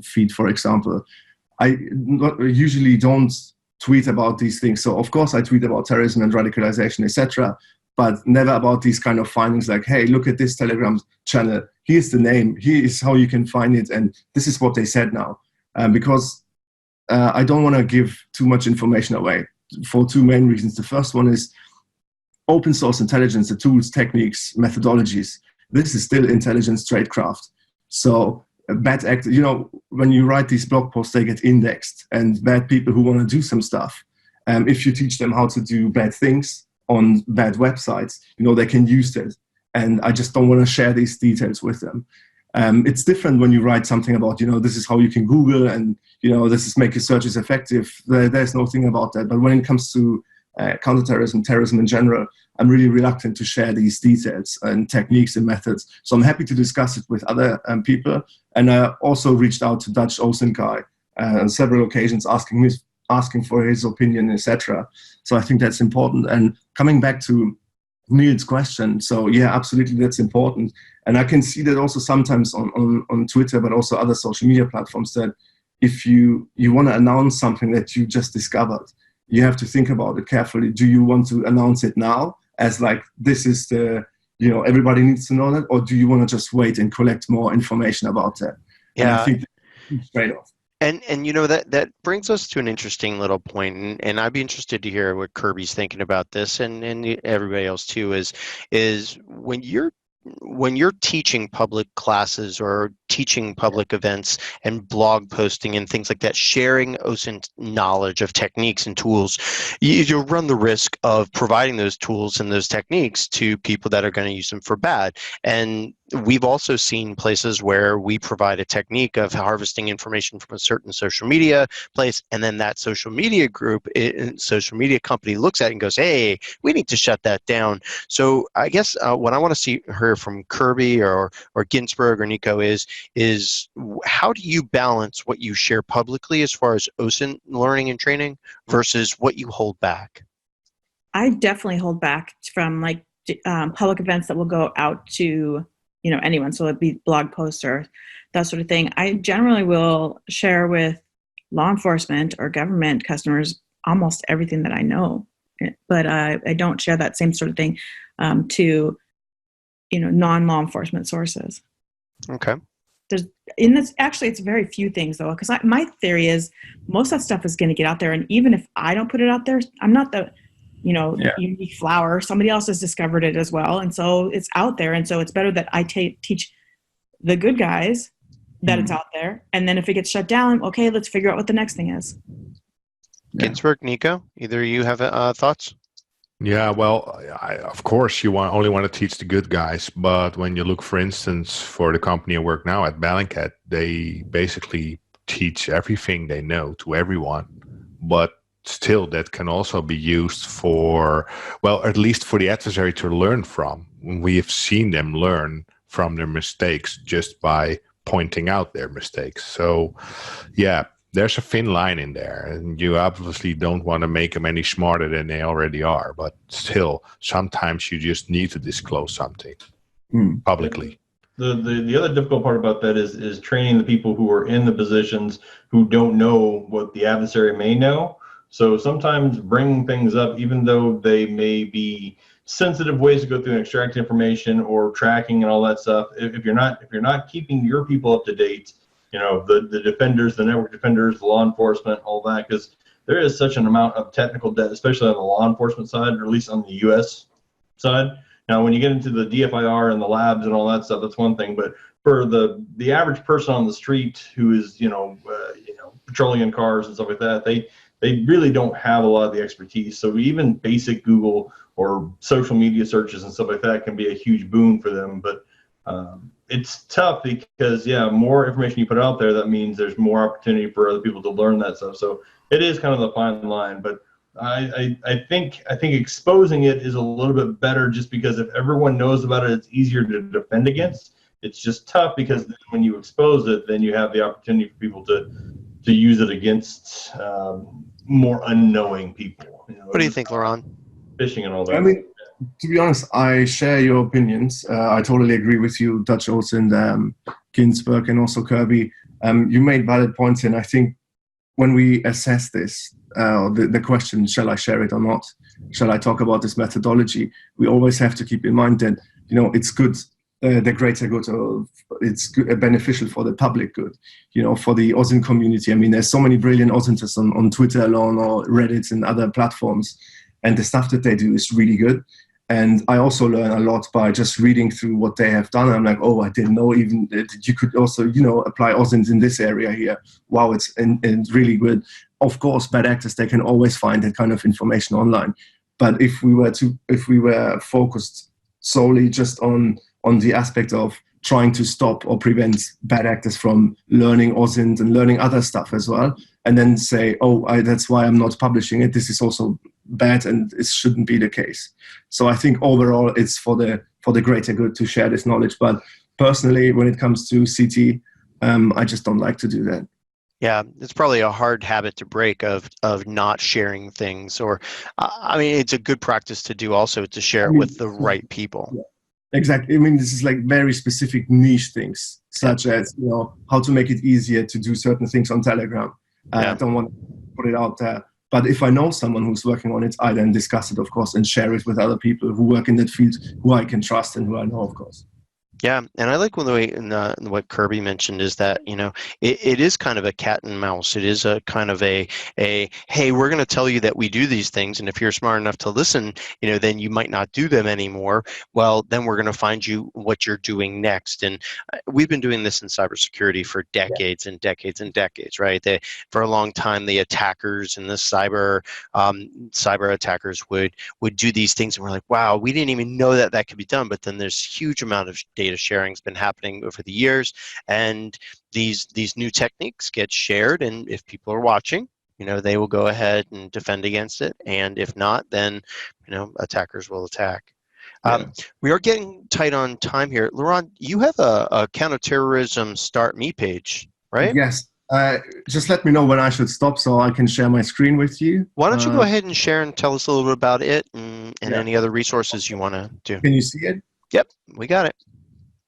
feed, for example, I usually don't tweet about these things. So of course I tweet about terrorism and radicalization, etc., but never about these kind of findings like, hey, look at this Telegram channel. Here's the name. Here is how you can find it. And this is what they said now. Because I don't want to give too much information away for two main reasons. The first one is open source intelligence, the tools, techniques, methodologies. This is still intelligence tradecraft. So bad when you write these blog posts, they get indexed, and bad people who want to do some stuff, if you teach them how to do bad things on bad websites, they can use that. And I just don't want to share these details with them. It's different when you write something about, this is how you can Google and, this is make your searches effective. There's no thing about that. But when it comes to counterterrorism, terrorism in general, I'm really reluctant to share these details and techniques and methods. So I'm happy to discuss it with other people. And I also reached out to Dutch OSINT guy on several occasions asking for his opinion, etc. So I think that's important. And coming back to Neil's question, so yeah, absolutely, that's important. And I can see that also sometimes on Twitter, but also other social media platforms, that if you want to announce something that you just discovered, you have to think about it carefully. Do you want to announce it now as like, this is the, everybody needs to know that? Or do you want to just wait and collect more information about that? Yeah. And I think that's a trade-off. And that brings us to an interesting little point, and I'd be interested to hear what Kirby's thinking about this, and everybody else too, is when you're teaching public classes or teaching public events and blog posting and things like that, sharing OSINT knowledge of techniques and tools, you'll run the risk of providing those tools and those techniques to people that are going to use them for bad. And we've also seen places where we provide a technique of harvesting information from a certain social media place, and then that social media group, social media company looks at it and goes, hey, we need to shut that down. So I guess what I want to hear from Kirby or Ginsberg or Nico is how do you balance what you share publicly as far as OSINT learning and training versus what you hold back? I definitely hold back from like public events that will go out to anyone. So it'd be blog posts or that sort of thing. I generally will share with law enforcement or government customers almost everything that I know, but I don't share that same sort of thing to non-law enforcement sources. Okay. It's very few things though, because my theory is most of that stuff is going to get out there, and even if I don't put it out there, I'm not the unique flower. Somebody else has discovered it as well, and so it's out there, and so it's better that I teach the good guys that it's out there, and then if it gets shut down, okay, let's figure out what the next thing is. Ginsberg, Nico, either of you have thoughts? Yeah, well, of course, you only want to teach the good guys. But when you look, for instance, for the company I work now at Bellingcat, they basically teach everything they know to everyone. But still, that can also be used for, well, at least for the adversary to learn from. We have seen them learn from their mistakes just by pointing out their mistakes. So, yeah. There's a thin line in there, and you obviously don't want to make them any smarter than they already are. But still, sometimes you just need to disclose something publicly. The other difficult part about that is training the people who are in the positions who don't know what the adversary may know. So sometimes bringing things up, even though they may be sensitive ways to go through and extract information or tracking and all that stuff, if you're not keeping your people up to date, the defenders, the network defenders, the law enforcement, all that, because there is such an amount of technical debt, especially on the law enforcement side, or at least on the U.S. side. Now, when you get into the DFIR and the labs and all that stuff, that's one thing. But for the average person on the street who is, patrolling in cars and stuff like that, they really don't have a lot of the expertise. So even basic Google or social media searches and stuff like that can be a huge boon for them. But it's tough because, more information you put out there, that means there's more opportunity for other people to learn that stuff. So it is kind of the fine line. But I think exposing it is a little bit better, just because if everyone knows about it, it's easier to defend against. It's just tough because when you expose it, then you have the opportunity for people to use it against more unknowing people. What do you think, Lorand? Phishing and all that. I mean, to be honest, I share your opinions. I totally agree with you, Dutch OSINT, Ginsberg, and also Kirby. You made valid points, and I think when we assess this, the question, shall I share it or not? Shall I talk about this methodology? We always have to keep in mind that, it's good, the greater good, or it's good, beneficial for the public good, for the OSINT community. I mean, there's so many brilliant OSINTers on Twitter alone or Reddit and other platforms, and the stuff that they do is really good. And I also learn a lot by just reading through what they have done. I'm like, oh, I didn't know even that you could also, apply OSINT in this area here. Wow, it's really good. Of course, bad actors, they can always find that kind of information online. But if we were focused solely just on the aspect of trying to stop or prevent bad actors from learning OSINT and learning other stuff as well, and then say, that's why I'm not publishing it. This is also bad, and it shouldn't be the case. So I think overall, it's for the greater good to share this knowledge. But personally, when it comes to CT, I just don't like to do that. Yeah, it's probably a hard habit to break of not sharing things, or it's a good practice to do also, to share it with the right people. Yeah. Exactly. I mean, this is like very specific niche things, such as how to make it easier to do certain things on Telegram. I don't want to put it out there, but if I know someone who's working on it, I then discuss it, of course, and share it with other people who work in that field, who I can trust and who I know, of course. Yeah, and I like the way what Kirby mentioned is that, it is kind of a cat and mouse. It is a kind of a hey, we're going to tell you that we do these things, and if you're smart enough to listen, then you might not do them anymore. Well, then we're going to find you what you're doing next. And we've been doing this in cybersecurity for decades and decades and decades, right? For a long time, the attackers and the cyber attackers would do these things, and we're like, wow, we didn't even know that could be done. But then there's huge amount of data data sharing's been happening over the years, and these new techniques get shared, and if people are watching, they will go ahead and defend against it, and if not, then attackers will attack. We are getting tight on time here. Lorand, you have a counterterrorism Start Me page, right? Yes. Just let me know when I should stop so I can share my screen with you. Why don't you go ahead and share and tell us a little bit about it and any other resources you want to do. Can you see it? Yep, we got it.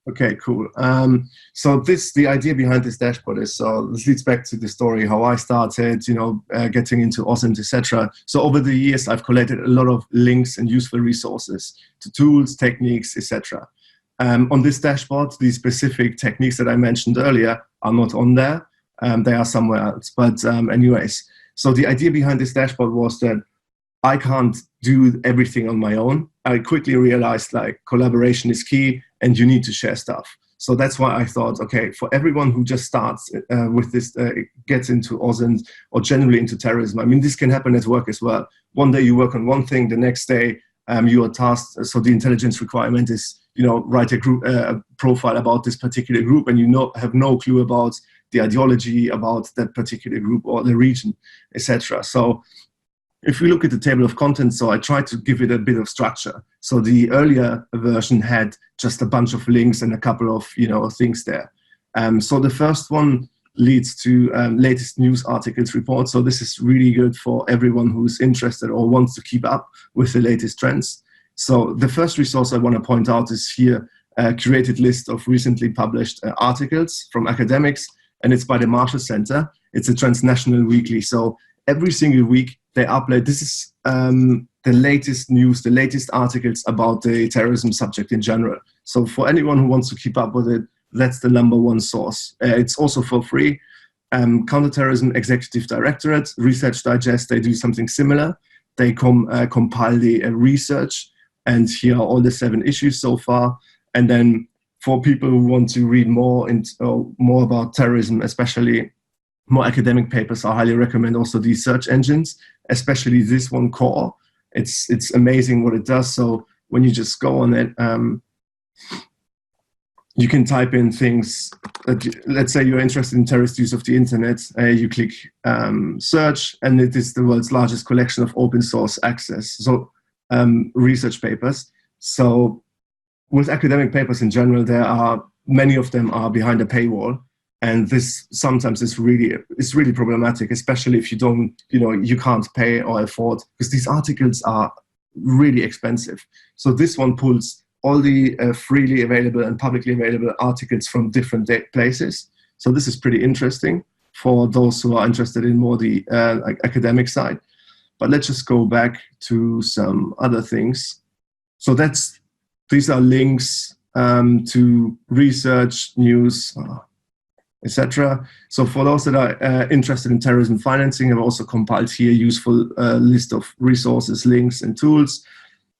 Okay, cool. So the idea behind this dashboard is, so this leads back to the story, how I started, getting into OSINT, etc. So over the years, I've collected a lot of links and useful resources to tools, techniques, etc. On this dashboard, the specific techniques that I mentioned earlier are not on there. They are somewhere else. But anyways, so the idea behind this dashboard was that I can't do everything on my own. I quickly realized collaboration is key and you need to share stuff. So that's why I thought, okay, for everyone who just starts with this, gets into OSINT or generally into terrorism, I mean, this can happen at work as well. One day you work on one thing, the next day you are tasked. So the intelligence requirement is, write a profile about this particular group, and have no clue about the ideology, about that particular group or the region, etc. So if we look at the table of contents, so I tried to give it a bit of structure. So the earlier version had just a bunch of links and a couple of things there. So the first one leads to latest news articles report. So this is really good for everyone who's interested or wants to keep up with the latest trends. So the first resource I want to point out is here a curated list of recently published articles from academics, and it's by the Marshall Center. It's a transnational weekly. So every single week they upload, this is the latest news, the latest articles about the terrorism subject in general. So for anyone who wants to keep up with it, that's the #1 source. It's also for free. Counterterrorism Executive Directorate, Research Digest, they do something similar. They compile the research, and here are all the 7 issues so far. And then for people who want to read more about terrorism, especially more academic papers, I highly recommend also these search engines, especially this one, Core. It's amazing what it does. So when you just go on it, you can type in things. Let's say you're interested in terrorist use of the internet. You click search, and it is the world's largest collection of open source access. So research papers. So with academic papers in general, many of them are behind a paywall. And this sometimes is really problematic, especially if you can't pay or afford, because these articles are really expensive. So this one pulls all the freely available and publicly available articles from different places. So this is pretty interesting for those who are interested in more the academic side. But let's just go back to some other things. So these are links to research, news, etc. So for those that are interested in terrorism financing, I've also compiled here a useful list of resources, links, and tools.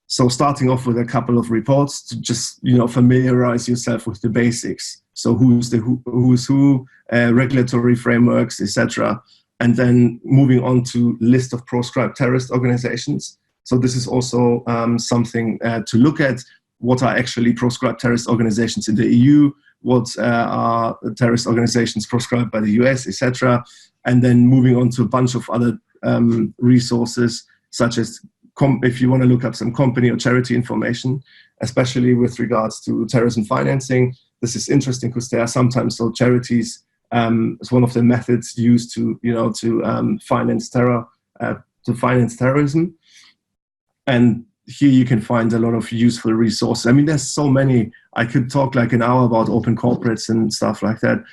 So starting off with a couple of reports to just familiarize yourself with the basics. So who's who, regulatory frameworks, etc. And then moving on to list of proscribed terrorist organizations. So this is also something to look at. What are actually proscribed terrorist organizations in the EU? What are terrorist organizations proscribed by the US, etc. And then moving on to a bunch of other resources, such as if you want to look up some company or charity information, especially with regards to terrorism financing. This is interesting because there are sometimes charities as one of the methods used to finance terrorism. And here you can find a lot of useful resources. I mean, there's so many. I could talk like an hour about open corporates and stuff like that.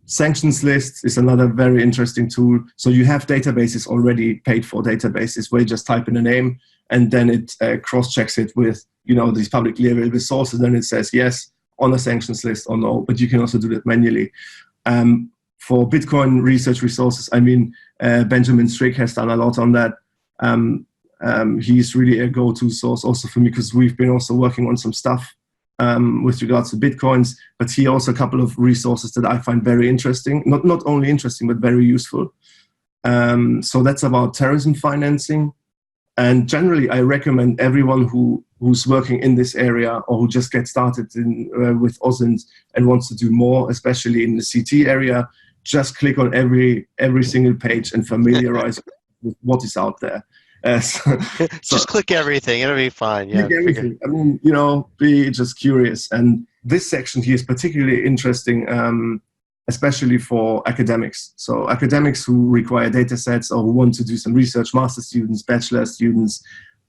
Sanctions lists is another very interesting tool. So you have databases already, paid for databases, where you just type in a name and then it cross-checks it with these publicly available sources. And it says yes on a sanctions list or no, but you can also do that manually. For Bitcoin research resources, I mean, Benjamin Strick has done a lot on that. He's really a go-to source also for me, because we've been also working on some stuff with regards to Bitcoins, but he also a couple of resources that I find very interesting, not only interesting, but very useful. So that's about terrorism financing. And generally, I recommend everyone who's working in this area or who just gets started with OSINT and wants to do more, especially in the CT area, just click on every single page and familiarize with what is out there. Just click everything; it'll be fine. Yeah, click everything. I mean, you know, be just curious. And this section here is particularly interesting, especially for academics. So academics who require data sets or who want to do some research, master students, bachelor students.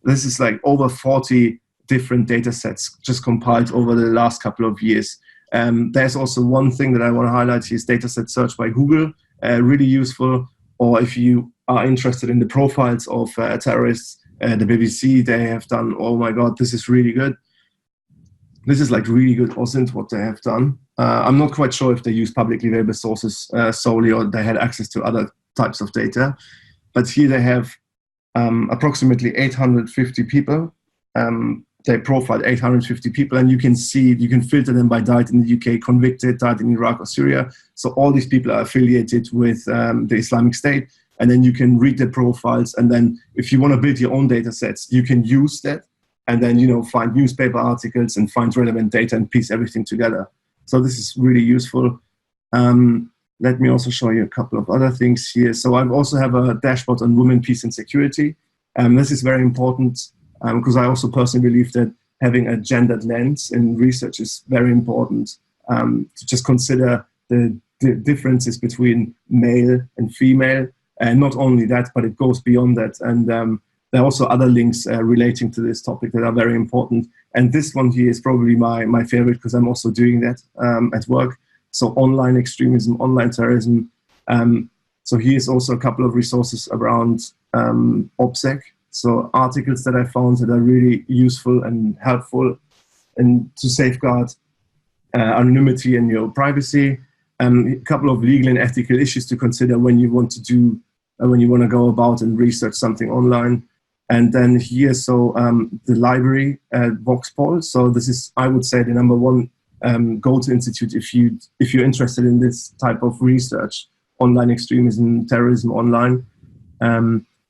This is like over 40 different data sets just compiled over the last couple of years. There's also one thing that I want to highlight here is data set search by Google, really useful. Or if you are interested in the profiles of terrorists, the BBC, they have done, oh my God, this is really good. This is like really good OSINT, what they have done. I'm not quite sure if they use publicly available sources solely or they had access to other types of data. But here they have approximately 850 people. They profiled 850 people, and you can see, you can filter them by died in the UK, convicted, died in Iraq or Syria. So all these people are affiliated with the Islamic State, and then you can read their profiles. And then if you want to build your own data sets, you can use that, and then, you know, find newspaper articles and find relevant data and piece everything together. So this is really useful. Let me also show you a couple of other things here. So I also have a dashboard on women, peace and security. This is very important because I also personally believe that having a gendered lens in research is very important, to just consider the differences between male and female. And not only that, but it goes beyond that. And there are also other links relating to this topic that are very important. And this one here is probably my favorite because I'm also doing that at work. So online extremism, online terrorism. So here's also a couple of resources around OPSEC. So articles that I found that are really useful and helpful and to safeguard anonymity and your privacy. A couple of legal and ethical issues to consider when you want to do, when you want to go about and research something online. And then here, so the library, Voxpol. So this is, I would say, the number one go-to institute if you're interested in this type of research, online extremism, terrorism online.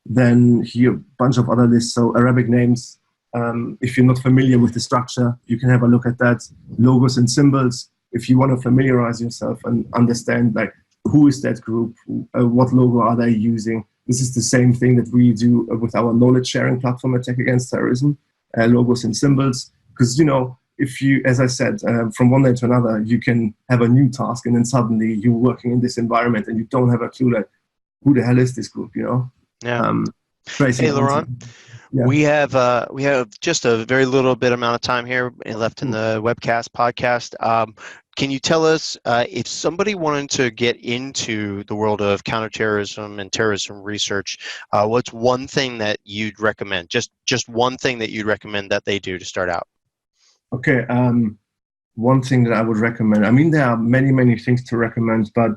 Then here, a bunch of other lists. So Arabic names. If you're not familiar with the structure, you can have a look at that. Logos and symbols. If you want to familiarize yourself and understand, like, who is that group? What logo are they using? This is the same thing that we do with our knowledge sharing platform at Tech Against Terrorism, logos and symbols. Because, you know, if you, as I said, from one day to another, you can have a new task and then suddenly you're working in this environment and you don't have a clue, like, who the hell is this group, you know? Yeah. Hey, Lorand. Yeah. We have just a very little bit amount of time here left in the Webcast podcast. Can you tell us if somebody wanted to get into the world of counterterrorism and terrorism research, what's one thing that you'd recommend? Just one thing that you'd recommend that they do to start out. Okay, one thing that I would recommend. I mean, there are many things to recommend, but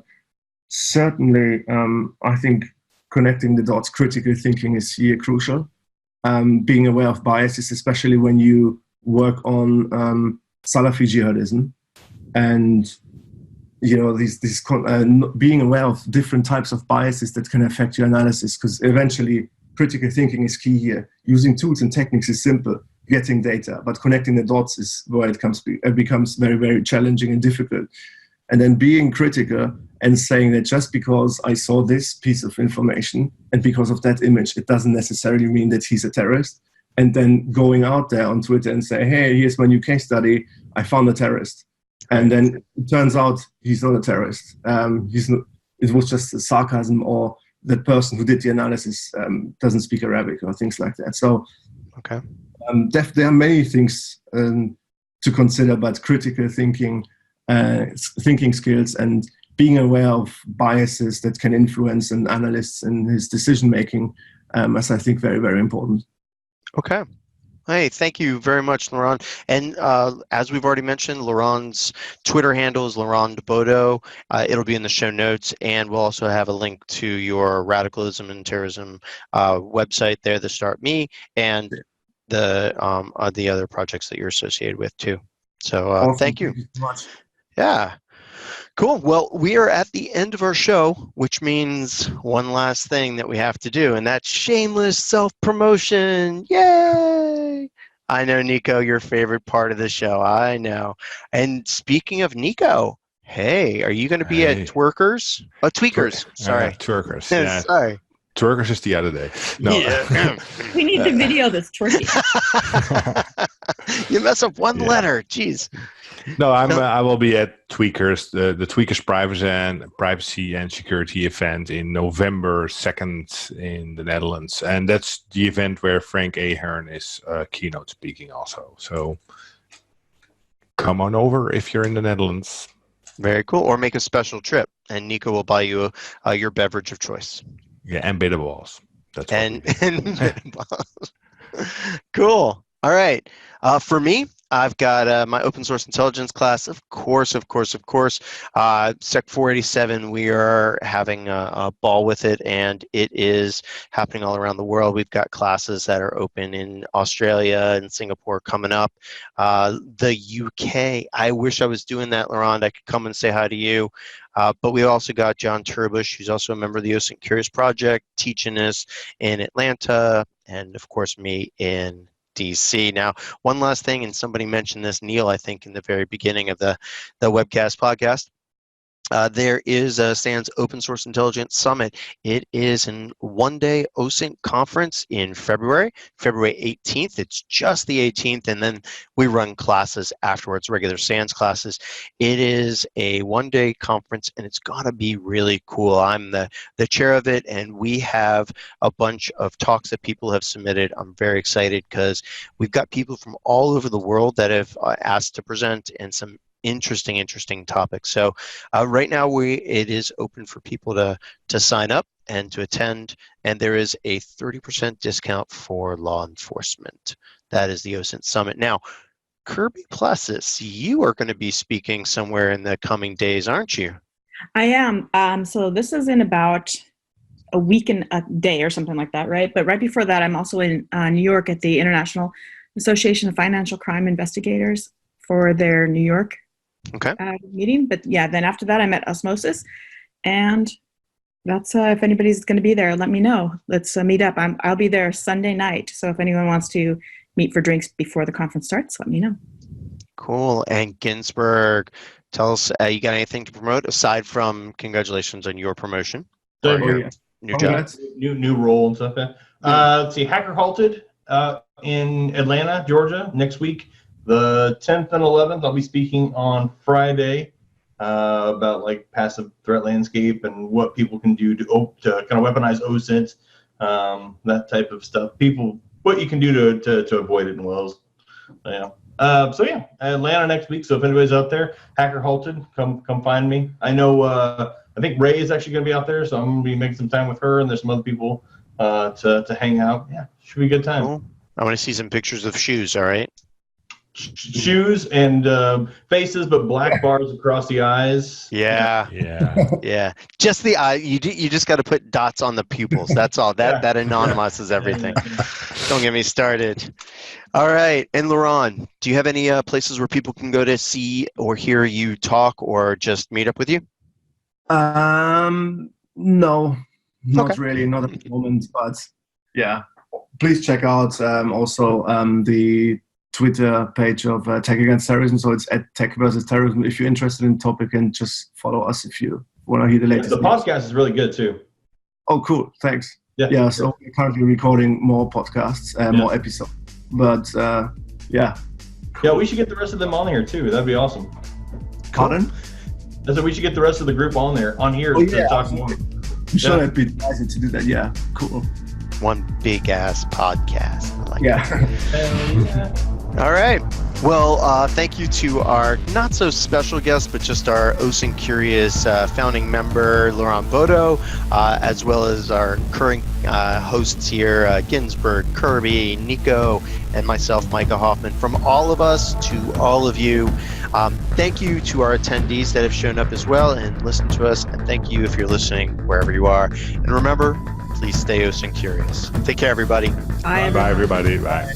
certainly, I think connecting the dots, critical thinking is here crucial. Being aware of biases, especially when you work on Salafi jihadism, and you know being aware of different types of biases that can affect your analysis. Because eventually, critical thinking is key here. Using tools and techniques is simple. Getting data, but connecting the dots is where it becomes very challenging and difficult. And then being critical and saying that just because I saw this piece of information and because of that image, it doesn't necessarily mean that he's a terrorist. And then going out there on Twitter and say, hey, here's my new case study. I found a terrorist. And then it turns out he's not a terrorist. It was just a sarcasm, or that person who did the analysis doesn't speak Arabic or things like that. So okay. There are many things to consider, but critical thinking, thinking skills, and being aware of biases that can influence an analyst and his decision making, is, I think, very important. Okay. Hey, thank you very much, Lorand. And as we've already mentioned, Lorand's Twitter handle is Lorand Bodo. It'll be in the show notes, and we'll also have a link to your Radicalism and Terrorism website there, the Start Me, and the other projects that you're associated with too. So awesome. thank you. Thank you so much. Yeah. Cool. Well, we are at the end of our show, which means one last thing that we have to do, and that's shameless self-promotion. Yay! I know, Nico, your favorite part of the show. I know. And speaking of Nico, hey, are you going to be at Twerkers? Oh, Tweakers. Sorry. Twerkers. Yeah. Sorry. Twerkers is the other day. No. Yeah. We need to video this twerking. You mess up one letter. Jeez. No, I will be at Tweakers, the Tweakers Privacy and Security event in November 2nd in the Netherlands. And that's the event where Frank Ahern is keynote speaking also. So come on over if you're in the Netherlands. Very cool. Or make a special trip, and Nico will buy you your beverage of choice. Yeah, and bitter balls. That's and bitter balls. Cool. All right. For me, I've got my open source intelligence class, of course. Sec 487, we are having a ball with it, and it is happening all around the world. We've got classes that are open in Australia and Singapore coming up. The UK, I wish I was doing that, Lorand. I could come and say hi to you. But we also got John Turbush, who's also a member of the OSINT Curious project, teaching us in Atlanta, and of course me in DC. Now, one last thing, and somebody mentioned this, Neil, I think, in the very beginning of the Webcast podcast. There is a SANS Open Source Intelligence Summit. It is a one-day OSINT conference in February 18th. It's just the 18th, and then we run classes afterwards, regular SANS classes. It is a one-day conference, and it's going to be really cool. I'm the chair of it, and we have a bunch of talks that people have submitted. I'm very excited because we've got people from all over the world that have asked to present, and some interesting topics. So right now it is open for people to sign up and to attend, and there is a 30% discount for law enforcement. That is the OSINT Summit. Now, Kirby Plessis, you are going to be speaking somewhere in the coming days, aren't you? I am. So this is in about a week and a day or something like that, right? But right before that, I'm also in New York at the International Association of Financial Crime Investigators for their New York meeting. But yeah, then after that, I'm at Osmosis, and that's if anybody's going to be there, let me know. Let's meet up. I'll be there Sunday night. So if anyone wants to meet for drinks before the conference starts, let me know. Cool. And Ginsberg, tell us, you got anything to promote aside from congratulations on your promotion? New job, new role and stuff. Let's see, Hacker Halted in Atlanta, Georgia, next week. The 10th and 11th, I'll be speaking on Friday about like passive threat landscape and what people can do to kind of weaponize OSINT, that type of stuff. What you can do to avoid it in Wells. Yeah. Atlanta next week. So if anybody's out there, Hacker Halted, come find me. I know. I think Ray is actually going to be out there, so I'm going to be making some time with her, and there's some other people to hang out. Yeah, should be a good time. Cool. I want to see some pictures of shoes. All right. Shoes and faces, but black bars across the eyes. Yeah. Just the eye. You just got to put dots on the pupils. That's all. That anonymizes everything. Don't get me started. All right. And Lorand, do you have any places where people can go to see or hear you talk or just meet up with you? No, not really. Not at the moment. But yeah, please check out also the Twitter page of Tech Against Terrorism. So it's at Tech versus Terrorism. If you're interested in the topic, and just follow us if you want to hear the latest. The podcast is really good too. Oh, cool. Thanks. Yeah. So we're currently recording more podcasts, more episodes. But yeah. Yeah, we should get the rest of them on here too. That'd be awesome. Pardon? I said we should get the rest of the group on here to talk more. I'm sure I'd be delighted to do that. Yeah, cool. One big ass podcast. Yeah. All right. Well, thank you to our not so special guest, but just our OSINT Curious founding member, Lorand Bodo, as well as our current hosts here, Ginsberg, Kirby, Nico, and myself, Micah Hoffman. From all of us to all of you, thank you to our attendees that have shown up as well and listened to us. And thank you if you're listening wherever you are. And remember, please stay OSINT Curious. Take care, everybody. Bye, everybody. Bye.